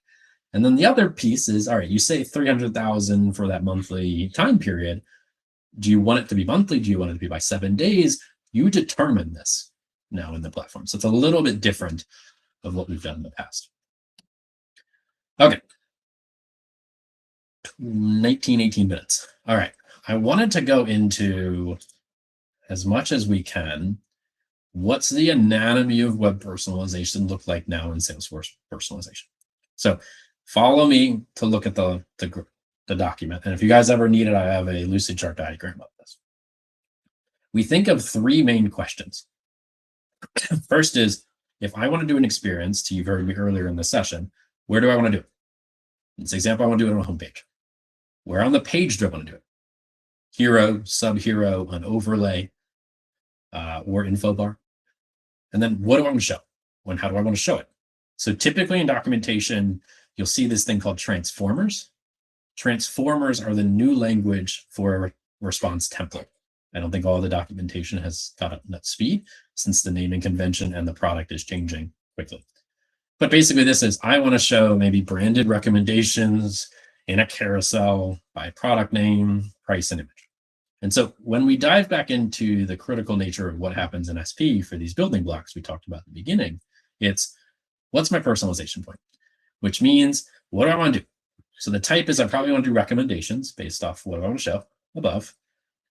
And then the other piece is, all right, you say 300,000 for that monthly time period. Do you want it to be monthly? Do you want it to be by 7 days? You determine this now in the platform. So it's a little bit different of what we've done in the past. Okay. 18 minutes. All right. I wanted to go into, as much as we can, what's the anatomy of web personalization look like now in Salesforce personalization? So follow me to look at the document. And if you guys ever need it, I have a lucid chart diagram of this. We think of three main questions. First is, if I want to do an experience, you've heard me earlier in the session, where do I want to do it? In this example, I want to do it on a homepage. Where on the page do I want to do it? Hero, sub-hero, an overlay, or info bar. And then what do I want to show? And how do I want to show it? So typically in documentation, you'll see this thing called transformers. Transformers are the new language for a response template. I don't think all the documentation has got up that speed since the naming convention and the product is changing quickly. But basically this is, I want to show maybe branded recommendations in a carousel by product name, price, and image. And so when we dive back into the critical nature of what happens in SP for these building blocks we talked about at the beginning, it's what's my personalization point, which means what do I want to do? So the type is I probably want to do recommendations based off what I want to show above.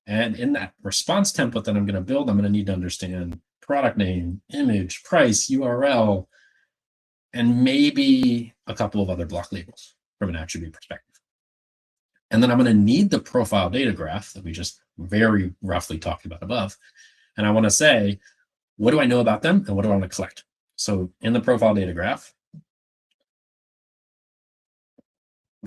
And in that response template that I'm going to build, I'm going to need to understand product name, image, price, URL, and maybe a couple of other block labels from an attribute perspective. And then I'm going to need the profile data graph that we just very roughly talked about above. And I want to say, what do I know about them and what do I want to collect? So in the profile data graph, I'm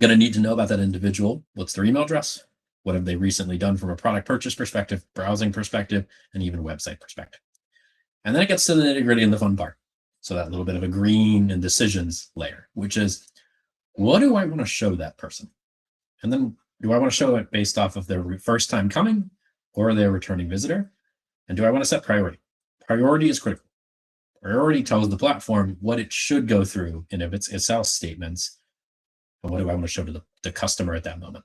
going to need to know about that individual. What's their email address? What have they recently done from a product purchase perspective, browsing perspective, and even website perspective? And then it gets to the nitty-gritty in the fun part. So that little bit of a green and decisions layer, which is, what do I want to show that person? And then do I want to show it based off of their first time coming or their returning visitor? And do I want to set priority? Priority is critical. Priority tells the platform what it should go through in its else statements. And what do I want to show to the customer at that moment?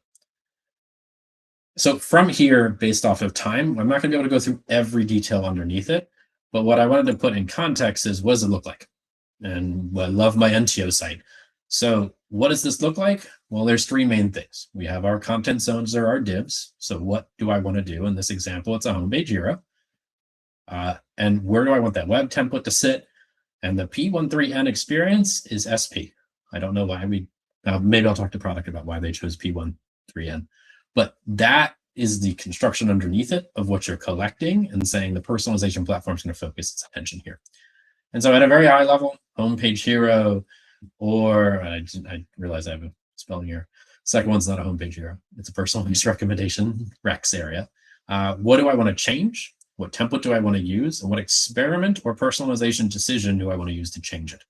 So from here, based off of time, I'm not going to be able to go through every detail underneath it. But what I wanted to put in context is, what does it look like? And I love my NTO site. So what does this look like? Well, there's three main things. We have our content zones or our divs. So what do I want to do? In this example, it's a homepage hero. And where do I want that web template to sit? And the P13N experience is SP. I don't know why maybe I'll talk to product about why they chose P13N. But that is the construction underneath it of what you're collecting and saying the personalization platform is going to focus its attention here. And so at a very high level, homepage hero, or I realize I have a spelling error. Second one's not a homepage hero. It's a personalized recommendation, Rex area. What do I want to change? What template do I want to use? And what experiment or personalization decision do I want to use to change it?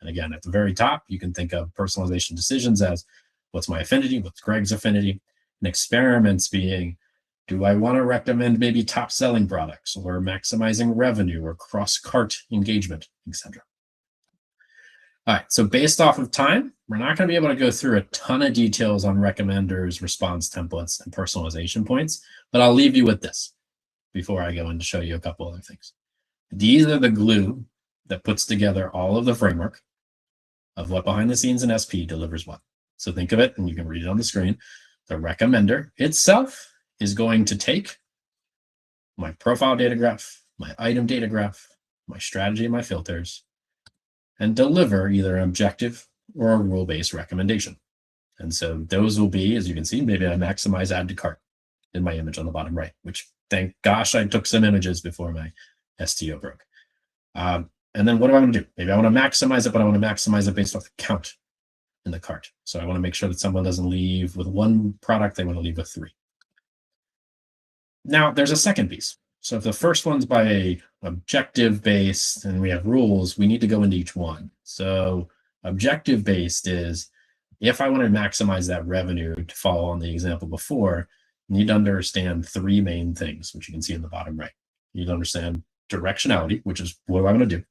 And again, at the very top, you can think of personalization decisions as what's my affinity, what's Greg's affinity, and experiments being, do I want to recommend maybe top selling products or maximizing revenue or cross cart engagement, etc. All right, so based off of time, we're not going to be able to go through a ton of details on recommenders, response templates, and personalization points, but I'll leave you with this before I go in to show you a couple other things. These are the glue that puts together all of the framework of what behind the scenes in SP delivers what. So think of it, and you can read it on the screen. The recommender itself is going to take my profile data graph, my item data graph, my strategy, and my filters, and deliver either an objective or a rule-based recommendation. And so those will be, as you can see, maybe I maximize add to cart in my image on the bottom right, which thank gosh I took some images before my STO broke. And then what do I want to do? Maybe I want to maximize it, but I want to maximize it based off the count in the cart. So I want to make sure that someone doesn't leave with one product, they want to leave with 3. Now there's a second piece. So if the first one's by objective based and we have rules, we need to go into each one. So objective based is if I want to maximize that revenue, to follow on the example before, you need to understand 3 main things, which you can see in the bottom right. You need to understand directionality, which is what do I want to do?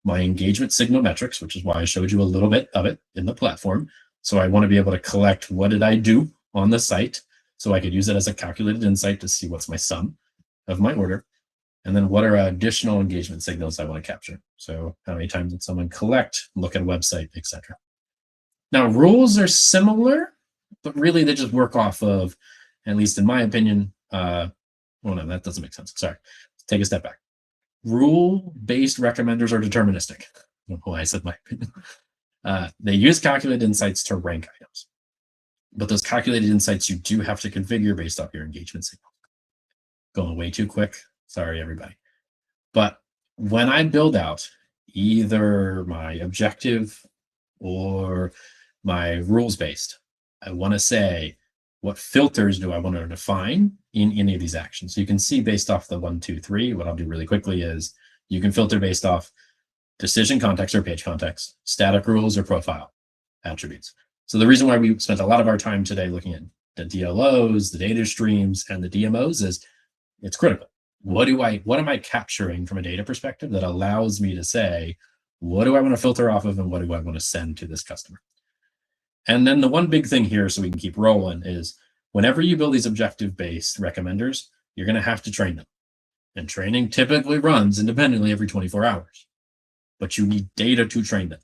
My engagement signal metrics, which is why I showed you a little bit of it in the platform. So I want to be able to collect what did I do on the site, so I could use it as a calculated insight to see what's my sum of my order. And then what are additional engagement signals I want to capture? So how many times did someone collect, look at a website, etc. Now, rules are similar, but really they just work off of, at least in my opinion, well, no, that doesn't make sense. Sorry, take a step back. Rule-based recommenders are deterministic. I don't know why I said my opinion. They use calculated insights to rank items. But those calculated insights you do have to configure based off your engagement signal. Going way too quick. Sorry, everybody. But when I build out either my objective or my rules-based, I want to say, what filters do I want to define in any of these actions? So you can see based off the 1, 2, 3, what I'll do really quickly is you can filter based off decision context or page context, static rules or profile attributes. So the reason why we spent a lot of our time today looking at the DLOs, the data streams, and the DMOs is it's critical. What am I capturing from a data perspective that allows me to say, what do I want to filter off of and what do I want to send to this customer? And then the one big thing here, so we can keep rolling, is whenever you build these objective-based recommenders, you're going to have to train them. And training typically runs independently every 24 hours. But you need data to train them.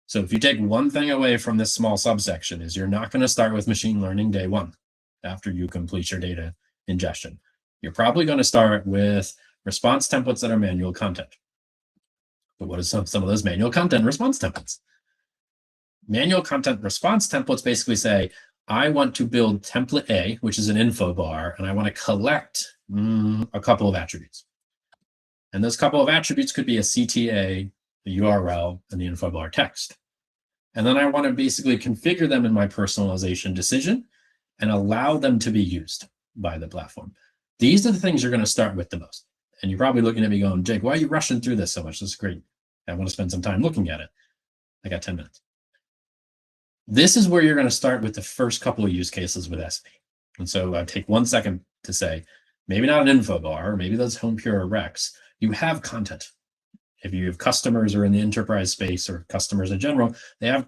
So if you take one thing away from this small subsection is you're not going to start with machine learning day 1 after you complete your data ingestion. You're probably going to start with response templates that are manual content. But what is some of those manual content response templates? Manual content response templates basically say, I want to build template A, which is an info bar, and I want to collect a couple of attributes. And those couple of attributes could be a CTA, the URL, and the info bar text. And then I want to basically configure them in my personalization decision and allow them to be used by the platform. These are the things you're going to start with the most. And you're probably looking at me going, Jake, why are you rushing through this so much? This is great. I want to spend some time looking at it. I got 10 minutes. This is where you're going to start with the first couple of use cases with SP. And so I take 1 second to say, maybe not an info bar, maybe those home pure recs. You have content. If you have customers or in the enterprise space or customers in general, they have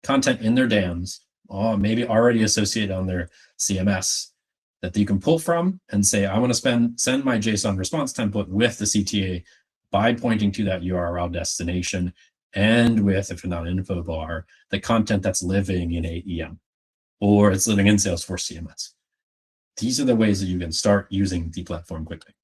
content in their DAMs, maybe already associated on their CMS that you can pull from and say, I want to send my JSON response template with the CTA by pointing to that URL destination and with, if not an info bar, the content that's living in AEM or it's living in Salesforce CMS. These are the ways that you can start using the platform quickly.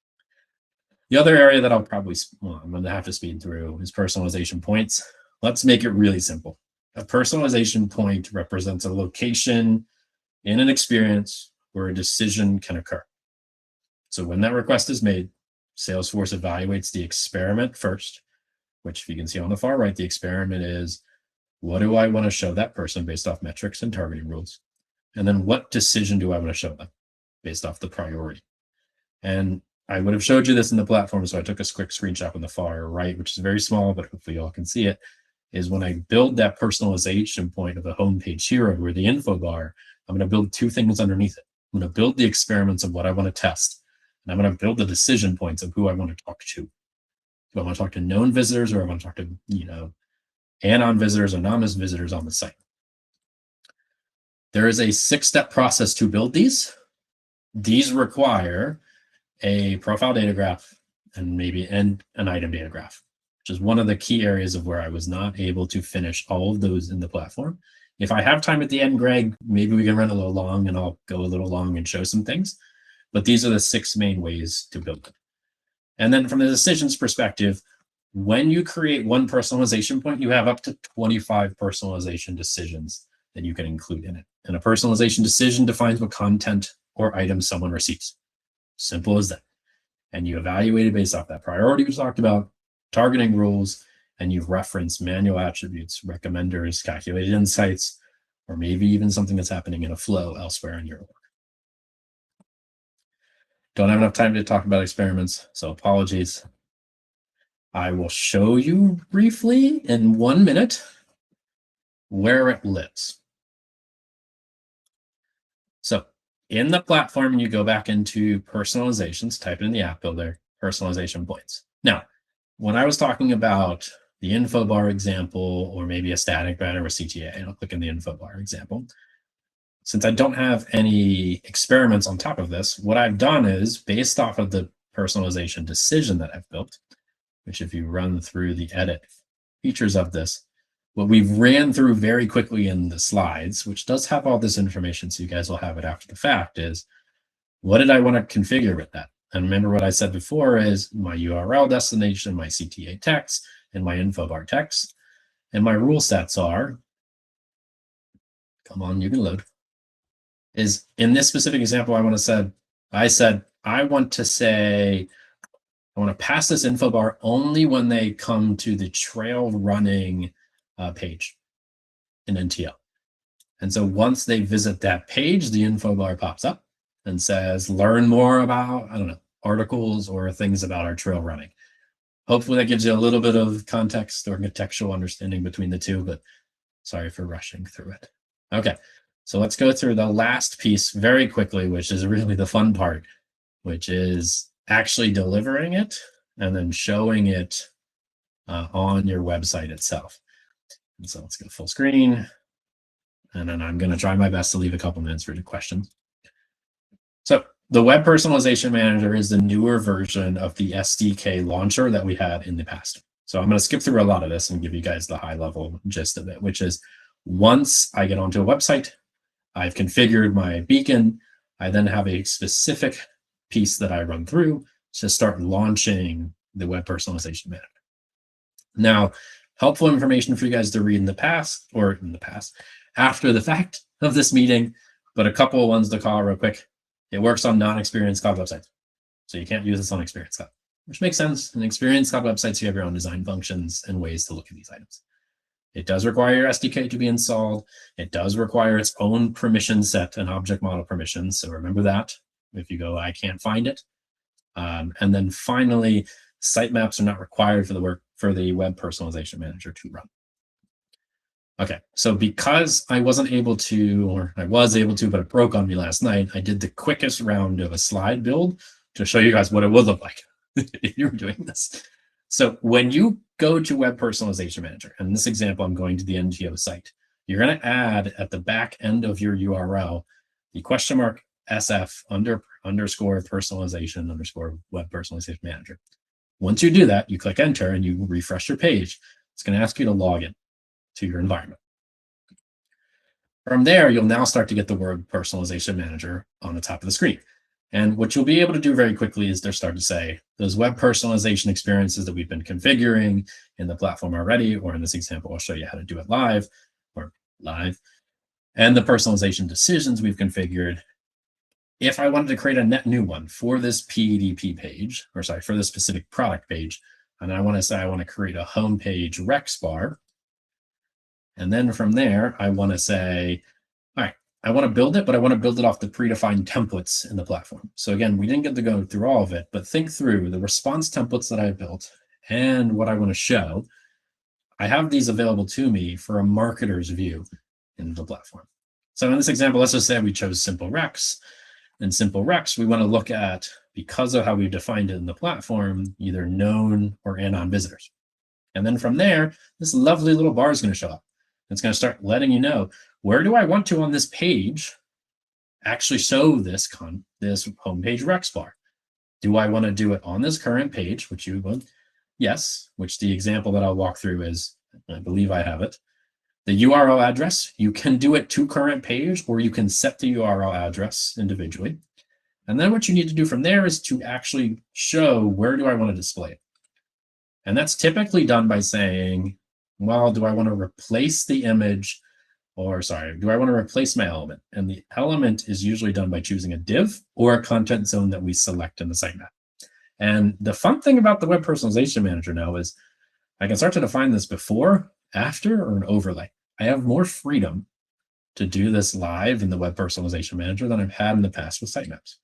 The other area that I'm going to have to speed through is personalization points. Let's make it really simple. A personalization point represents a location in an experience where a decision can occur. So when that request is made, Salesforce evaluates the experiment first, which if you can see on the far right, the experiment is, what do I want to show that person based off metrics and targeting rules? And then what decision do I want to show them based off the priority? And I would have showed you this in the platform, so I took a quick screenshot on the far right, which is very small, but hopefully y'all can see it, is when I build that personalization point of the homepage hero or the info bar, I'm going to build 2 things underneath it. I'm going to build the experiments of what I want to test, and I'm going to build the decision points of who I want to talk to. Do I want to talk to known visitors or I want to talk to, anon visitors, anonymous visitors on the site? There is a 6-step process to build these. These require a profile data graph and maybe an item data graph. which is one of the key areas of where I was not able to finish all of those in the platform. If I have time at the end, Greg, maybe we can run a little long and I'll go a little long and show some things. But these are the 6 main ways to build it. And then from the decisions perspective, when you create one personalization point, you have up to 25 personalization decisions that you can include in it. And a personalization decision defines what content or item someone receives. Simple as that. And you evaluate it based off that priority we talked about, targeting rules, and you've referenced manual attributes, recommenders, calculated insights, or maybe even something that's happening in a flow elsewhere in your work. Don't have enough time to talk about experiments, so apologies. I will show you briefly in 1 minute where it lives. So in the platform, you go back into personalizations, type it in the app builder, personalization points. Now, when I was talking about the info bar example, or maybe a static banner with CTA, I'll click in the info bar example. Since I don't have any experiments on top of this, what I've done is based off of the personalization decision that I've built, which if you run through the edit features of this, what we've ran through very quickly in the slides, which does have all this information, so you guys will have it after the fact, is what did I want to configure with that? And remember what I said before is my URL destination, my CTA text, and my info bar text. And my rule sets are, come on, you can load, is in this specific example, I want to say, I want to pass this info bar only when they come to the trail running page in NTL. And so once they visit that page, the info bar pops up and says, learn more about, I don't know, articles or things about our trail running. Hopefully that gives you a little bit of context or contextual understanding between the two, but sorry for rushing through it. Okay, so let's go through the last piece very quickly, which is really the fun part, which is actually delivering it and then showing it on your website itself. And so let's go full screen. And then I'm going to try my best to leave a couple minutes for the questions. So the Web Personalization Manager is the newer version of the SDK launcher that we had in the past. So I'm going to skip through a lot of this and give you guys the high level gist of it, which is once I get onto a website, I've configured my beacon. I then have a specific piece that I run through to start launching the Web Personalization Manager. Now, helpful information for you guys to read in the past, after the fact of this meeting, but a couple of ones to call real quick. It works on non-Experience Cloud websites. So you can't use this on Experience Cloud, which makes sense. In Experience Cloud websites, you have your own design functions and ways to look at these items. It does require your SDK to be installed. It does require its own permission set and object model permissions. So remember that if you go, I can't find it. And then finally, sitemaps are not required for the Web Personalization Manager to run. Okay, so because I wasn't able to, or I was able to, but it broke on me last night, I did the quickest round of a slide build to show you guys what it would look like if you were doing this. So when you go to Web Personalization Manager, and in this example, I'm going to the NGO site, you're going to add at the back end of your URL the !SF underscore personalization underscore Web Personalization Manager. Once you do that, you click enter and you refresh your page. It's going to ask you to log in to your environment. From there, you'll now start to get the word Personalization Manager on the top of the screen. And what you'll be able to do very quickly is they'll start to say, those web personalization experiences that we've been configuring in the platform already, or in this example, I'll show you how to do it live, and the personalization decisions we've configured. If I wanted to create a net new one for this PDP page, or sorry, for this specific product page, and I want to say I want to create a homepage Rex bar, and then from there, I want to say, all right, I want to build it, but I want to build it off the predefined templates in the platform. So again, we didn't get to go through all of it, but think through the response templates that I built and what I want to show. I have these available to me for a marketer's view in the platform. So in this example, let's just say we chose Simple Rex. In Simple Rex, we want to look at, because of how we've defined it in the platform, either known or anon visitors. And then from there, this lovely little bar is going to show up. It's going to start letting you know, where do I want to on this page actually show this homepage Rex bar? Do I want to do it on this current page, which you would, yes, which the example that I'll walk through is, I believe I have it. The URL address, you can do it to current page, or you can set the URL address individually. And then what you need to do from there is to actually show where do I want to display it. And that's typically done by saying, well, do I want to replace the image, or sorry, do I want to replace my element? And the element is usually done by choosing a div or a content zone that we select in the sitemap. And the fun thing about the Web Personalization Manager now is I can start to define this before, after, or an overlay. I have more freedom to do this live in the Web Personalization Manager than I've had in the past with sitemaps.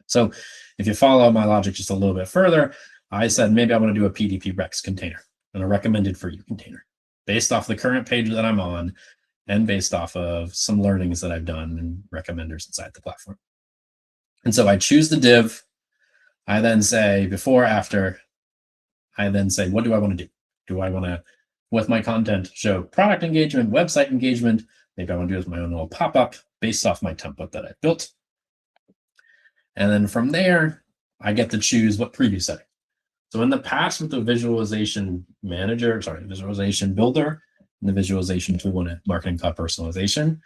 So if you follow my logic just a little bit further, I said maybe I want to do a PDP Rex container and a recommended for you container based off the current page that I'm on and based off of some learnings that I've done and recommenders inside the platform. And so I choose the div. I then say before, after. I then say, what do I want to do? Do I want to, with my content, show product engagement, website engagement? Maybe I want to do it as my own little pop-up based off my template that I built. And then from there, I get to choose what preview setting. So in the past with the visualization builder, and the visualization tool in Marketing Cloud Personalization,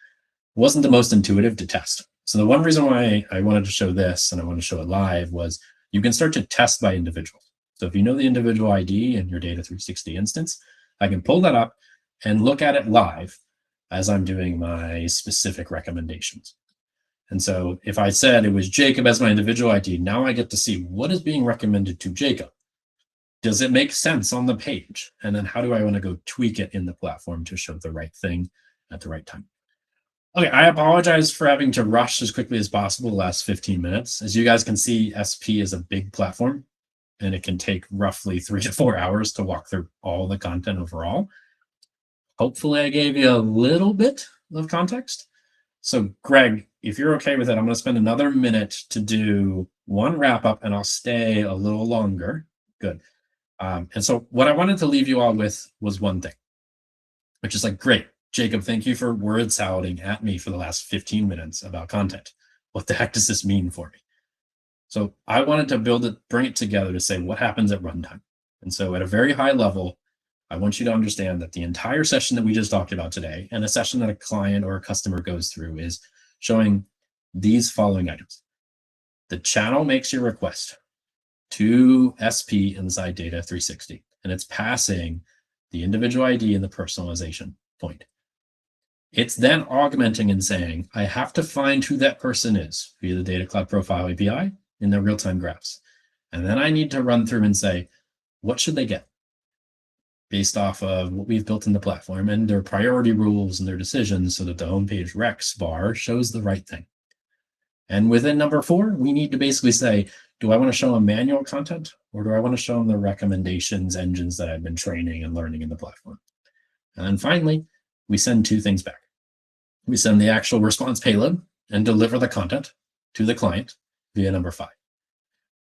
wasn't the most intuitive to test. So the one reason why I wanted to show this and I want to show it live was you can start to test by individual. So if you know the individual ID in your Data 360 instance, I can pull that up and look at it live as I'm doing my specific recommendations. And so if I said it was Jacob as my individual ID, now I get to see what is being recommended to Jacob. Does it make sense on the page? And then how do I want to go tweak it in the platform to show the right thing at the right time? Okay, I apologize for having to rush as quickly as possible the last 15 minutes. As you guys can see, SP is a big platform, and it can take roughly 3 to 4 hours to walk through all the content overall. Hopefully I gave you a little bit of context. So Greg, if you're okay with it, I'm going to spend another minute to do one wrap up, and I'll stay a little longer. Good. And so what I wanted to leave you all with was one thing, which is like, great, Jacob, thank you for word salading at me for the last 15 minutes about content. What the heck does this mean for me? So I wanted to bring it together to say what happens at runtime. And so at a very high level, I want you to understand that the entire session that we just talked about today, and a session that a client or a customer goes through, is showing these following items. The channel makes your request to SP inside Data 360, and it's passing the individual ID and the personalization point. It's then augmenting and saying, I have to find who that person is via the Data Cloud Profile API in their real-time graphs. And then I need to run through and say, what should they get based off of what we've built in the platform and their priority rules and their decisions, so that the homepage Rex bar shows the right thing. And within number 4, we need to basically say, do I want to show them manual content, or do I want to show them the recommendations engines that I've been training and learning in the platform? And then finally, we send 2 things back. We send the actual response payload and deliver the content to the client via number 5.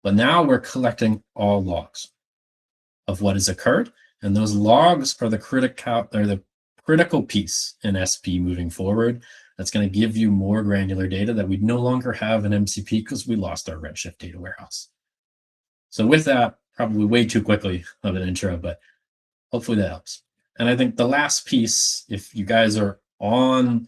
But now we're collecting all logs of what has occurred, and those logs are the critical piece in SP moving forward. That's going to give you more granular data that we no longer have in MCP because we lost our Redshift data warehouse. So with that, probably way too quickly of an intro, but hopefully that helps. And I think the last piece, if you guys are on,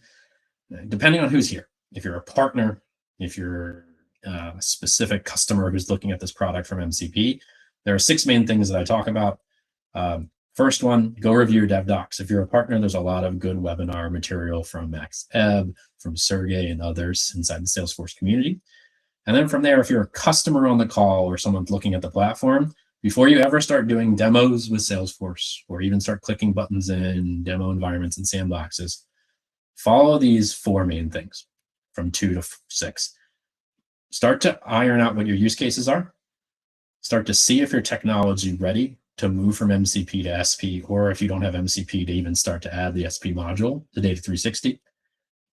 depending on who's here, if you're a partner, if you're a specific customer who's looking at this product from MCP, there are 6 main things that I talk about. First one, go review your dev docs. If you're a partner, there's a lot of good webinar material from Max Ebb, from Sergey, and others inside the Salesforce community. And then from there, if you're a customer on the call or someone looking at the platform, before you ever start doing demos with Salesforce or even start clicking buttons in demo environments and sandboxes, follow these 4 main things from 2 to 6. Start to iron out what your use cases are. Start to see if your technology ready to move from MCP to SP, or if you don't have MCP, to even start to add the SP module to Data 360.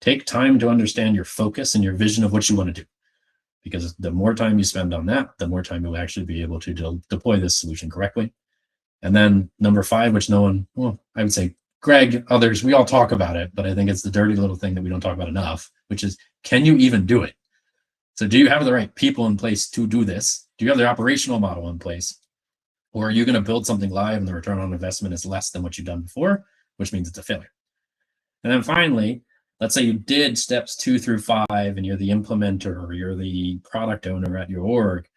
Take time to understand your focus and your vision of what you want to do, because the more time you spend on that, the more time you'll actually be able to deploy this solution correctly. And then number 5, which no one, well, I would say Greg, others, we all talk about it, but I think it's the dirty little thing that we don't talk about enough, which is, can you even do it? So do you have the right people in place to do this? Do you have the operational model in place? Or are you going to build something live and the return on investment is less than what you've done before, which means it's a failure? And then finally, let's say you did steps 2 through 5 and you're the implementer or you're the product owner at your org.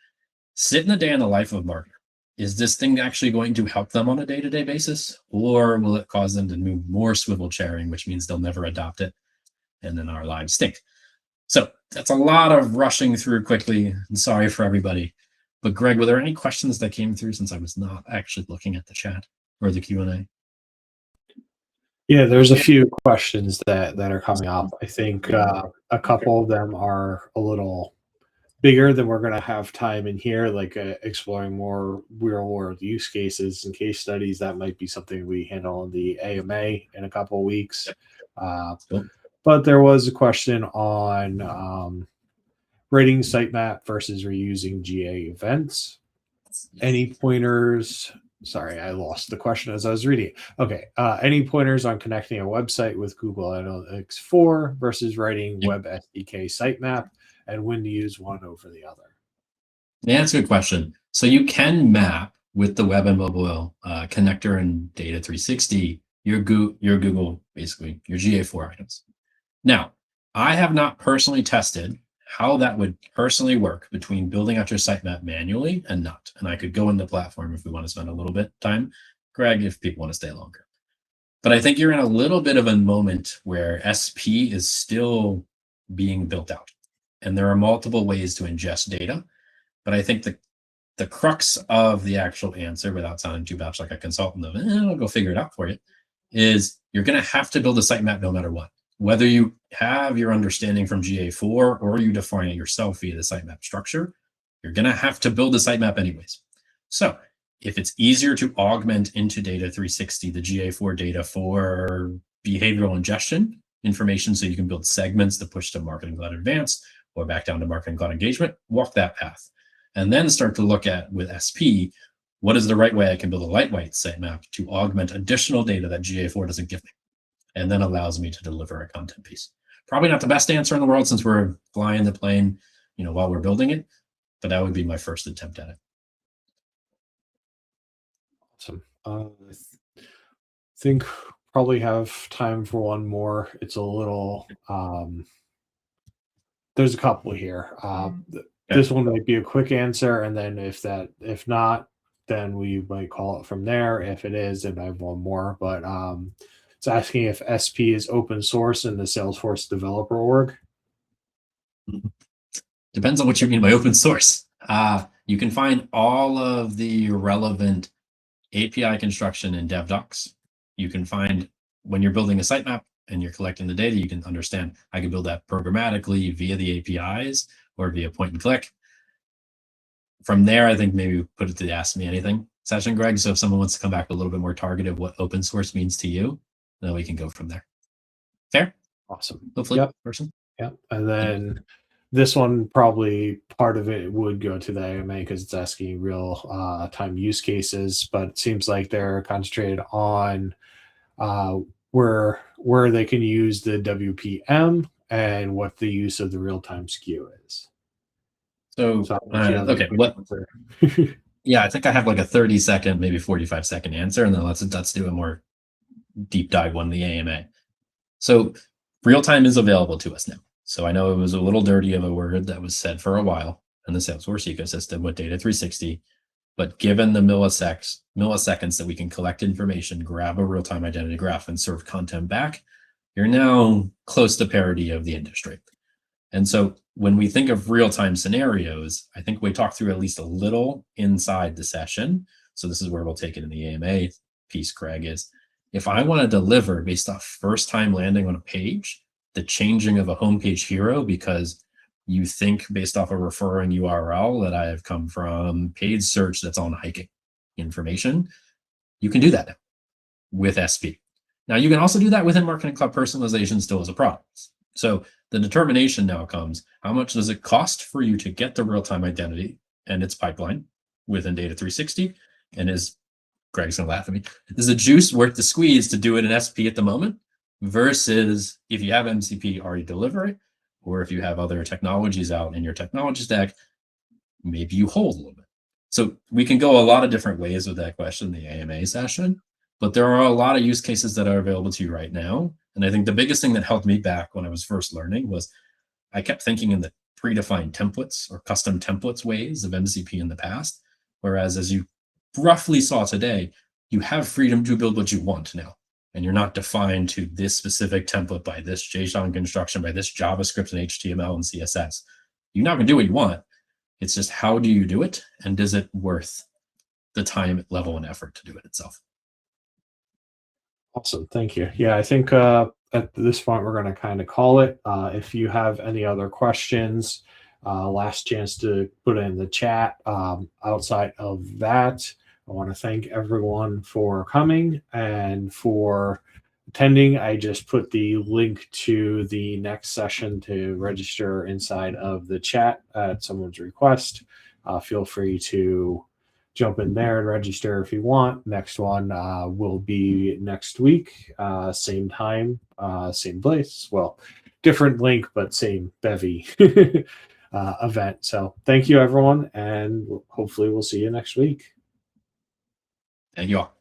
Sit in the day in the life of a marketer. Is this thing actually going to help them on a day-to-day basis? Or will it cause them to move more swivel chairing, which means they'll never adopt it? And then our lives stink. So that's a lot of rushing through quickly. And sorry for everybody. But Greg, were there any questions that came through since I was not actually looking at the chat or the Q&A? Yeah, there's a few questions that are coming up. I think a couple of them are a little bigger than we're going to have time in here, like exploring more real world use cases and case studies. That might be something we handle in the AMA in a couple of weeks. Cool. But there was a question on rating sitemap versus reusing GA events. Any pointers? Sorry, I lost the question as I was reading it. Okay. Any pointers on connecting a website with Google Analytics 4 versus writing Web SDK sitemap, and when to use one over the other? Yeah, that's a good question. So you can map with the web and mobile connector and Data 360 your Google, basically your GA4 items. Now, I have not personally tested how that would personally work between building out your sitemap manually and not. And I could go in the platform if we want to spend a little bit of time, Greg, if people want to stay longer. But I think you're in a little bit of a moment where SP is still being built out. And there are multiple ways to ingest data. But I think the crux of the actual answer, without sounding too much like a consultant of, I'll go figure it out for you, is you're going to have to build a sitemap no matter what. Whether you have your understanding from GA4 or you define it yourself via the sitemap structure, you're going to have to build a sitemap anyways. So if it's easier to augment into Data 360 the GA4 data for behavioral ingestion information so you can build segments to push to Marketing Cloud Advanced or back down to Marketing Cloud Engagement, walk that path. And then start to look at, with SP, what is the right way I can build a lightweight sitemap to augment additional data that GA4 doesn't give me, and then allows me to deliver a content piece. Probably not the best answer in the world since we're flying the plane, while we're building it, but that would be my first attempt at it. Awesome. I think probably have time for one more. It's a little, there's a couple here. This one might be a quick answer, and then if not, then we might call it from there. If it is, then I have one more. But it's asking if SP is open source in the Salesforce developer org. Depends on what you mean by open source. You can find all of the relevant API construction in DevDocs. You can find when you're building a sitemap and you're collecting the data, you can understand I can build that programmatically via the APIs or via point and click. From there, I think maybe put it to the Ask Me Anything session, Greg. So if someone wants to come back a little bit more targeted what open source means to you, then we can go from there. Fair? Awesome. Hopefully. Yep. Person. Yep. And then this one, probably part of it would go to the AMA because it's asking real time use cases, but it seems like they're concentrated on where they can use the WPM and what the use of the real-time SKU is. So okay, yeah, I think I have like a 30-second, maybe 45-second answer, and then let's do a more deep dive one, the AMA. So real-time is available to us now. So I know it was a little dirty of a word that was said for a while in the Salesforce ecosystem with Data 360, but given the milliseconds that we can collect information, grab a real-time identity graph, and serve content back, you're now close to parity of the industry. And so when we think of real-time scenarios, I think we talked through at least a little inside the session. So this is where we'll take it in the AMA piece, Craig, is if I want to deliver based off first time landing on a page, the changing of a homepage hero because you think based off a referring URL that I have come from paid search that's on hiking information, you can do that now with SP. Now you can also do that within Marketing Cloud Personalization still as a product. So the determination now comes, how much does it cost for you to get the real-time identity and its pipeline within Data 360? And Greg's gonna laugh at me, is the juice worth the squeeze to do it in SP at the moment versus if you have MCP already deliver it, or if you have other technologies out in your technology stack, maybe you hold a little bit. So we can go a lot of different ways with that question, the AMA session, but there are a lot of use cases that are available to you right now. And I think the biggest thing that held me back when I was first learning was I kept thinking in the predefined templates or custom templates ways of MCP in the past. Whereas, as you roughly saw today, you have freedom to build what you want now. And you're not defined to this specific template by this JSON construction, by this JavaScript and HTML and CSS. You're not going to do what you want. It's just how do you do it? And is it worth the time, level, and effort to do it itself? Awesome. Thank you. Yeah, I think at this point we're going to kind of call it. If you have any other questions, last chance to put it in the chat. Outside of that, I want to thank everyone for coming and for attending. I just put the link to the next session to register inside of the chat at someone's request. Feel free to jump in there and register if you want. Next one will be next week, same time, same place. Well, different link, but same bevy event. So thank you, everyone, and hopefully we'll see you next week. Thank you all.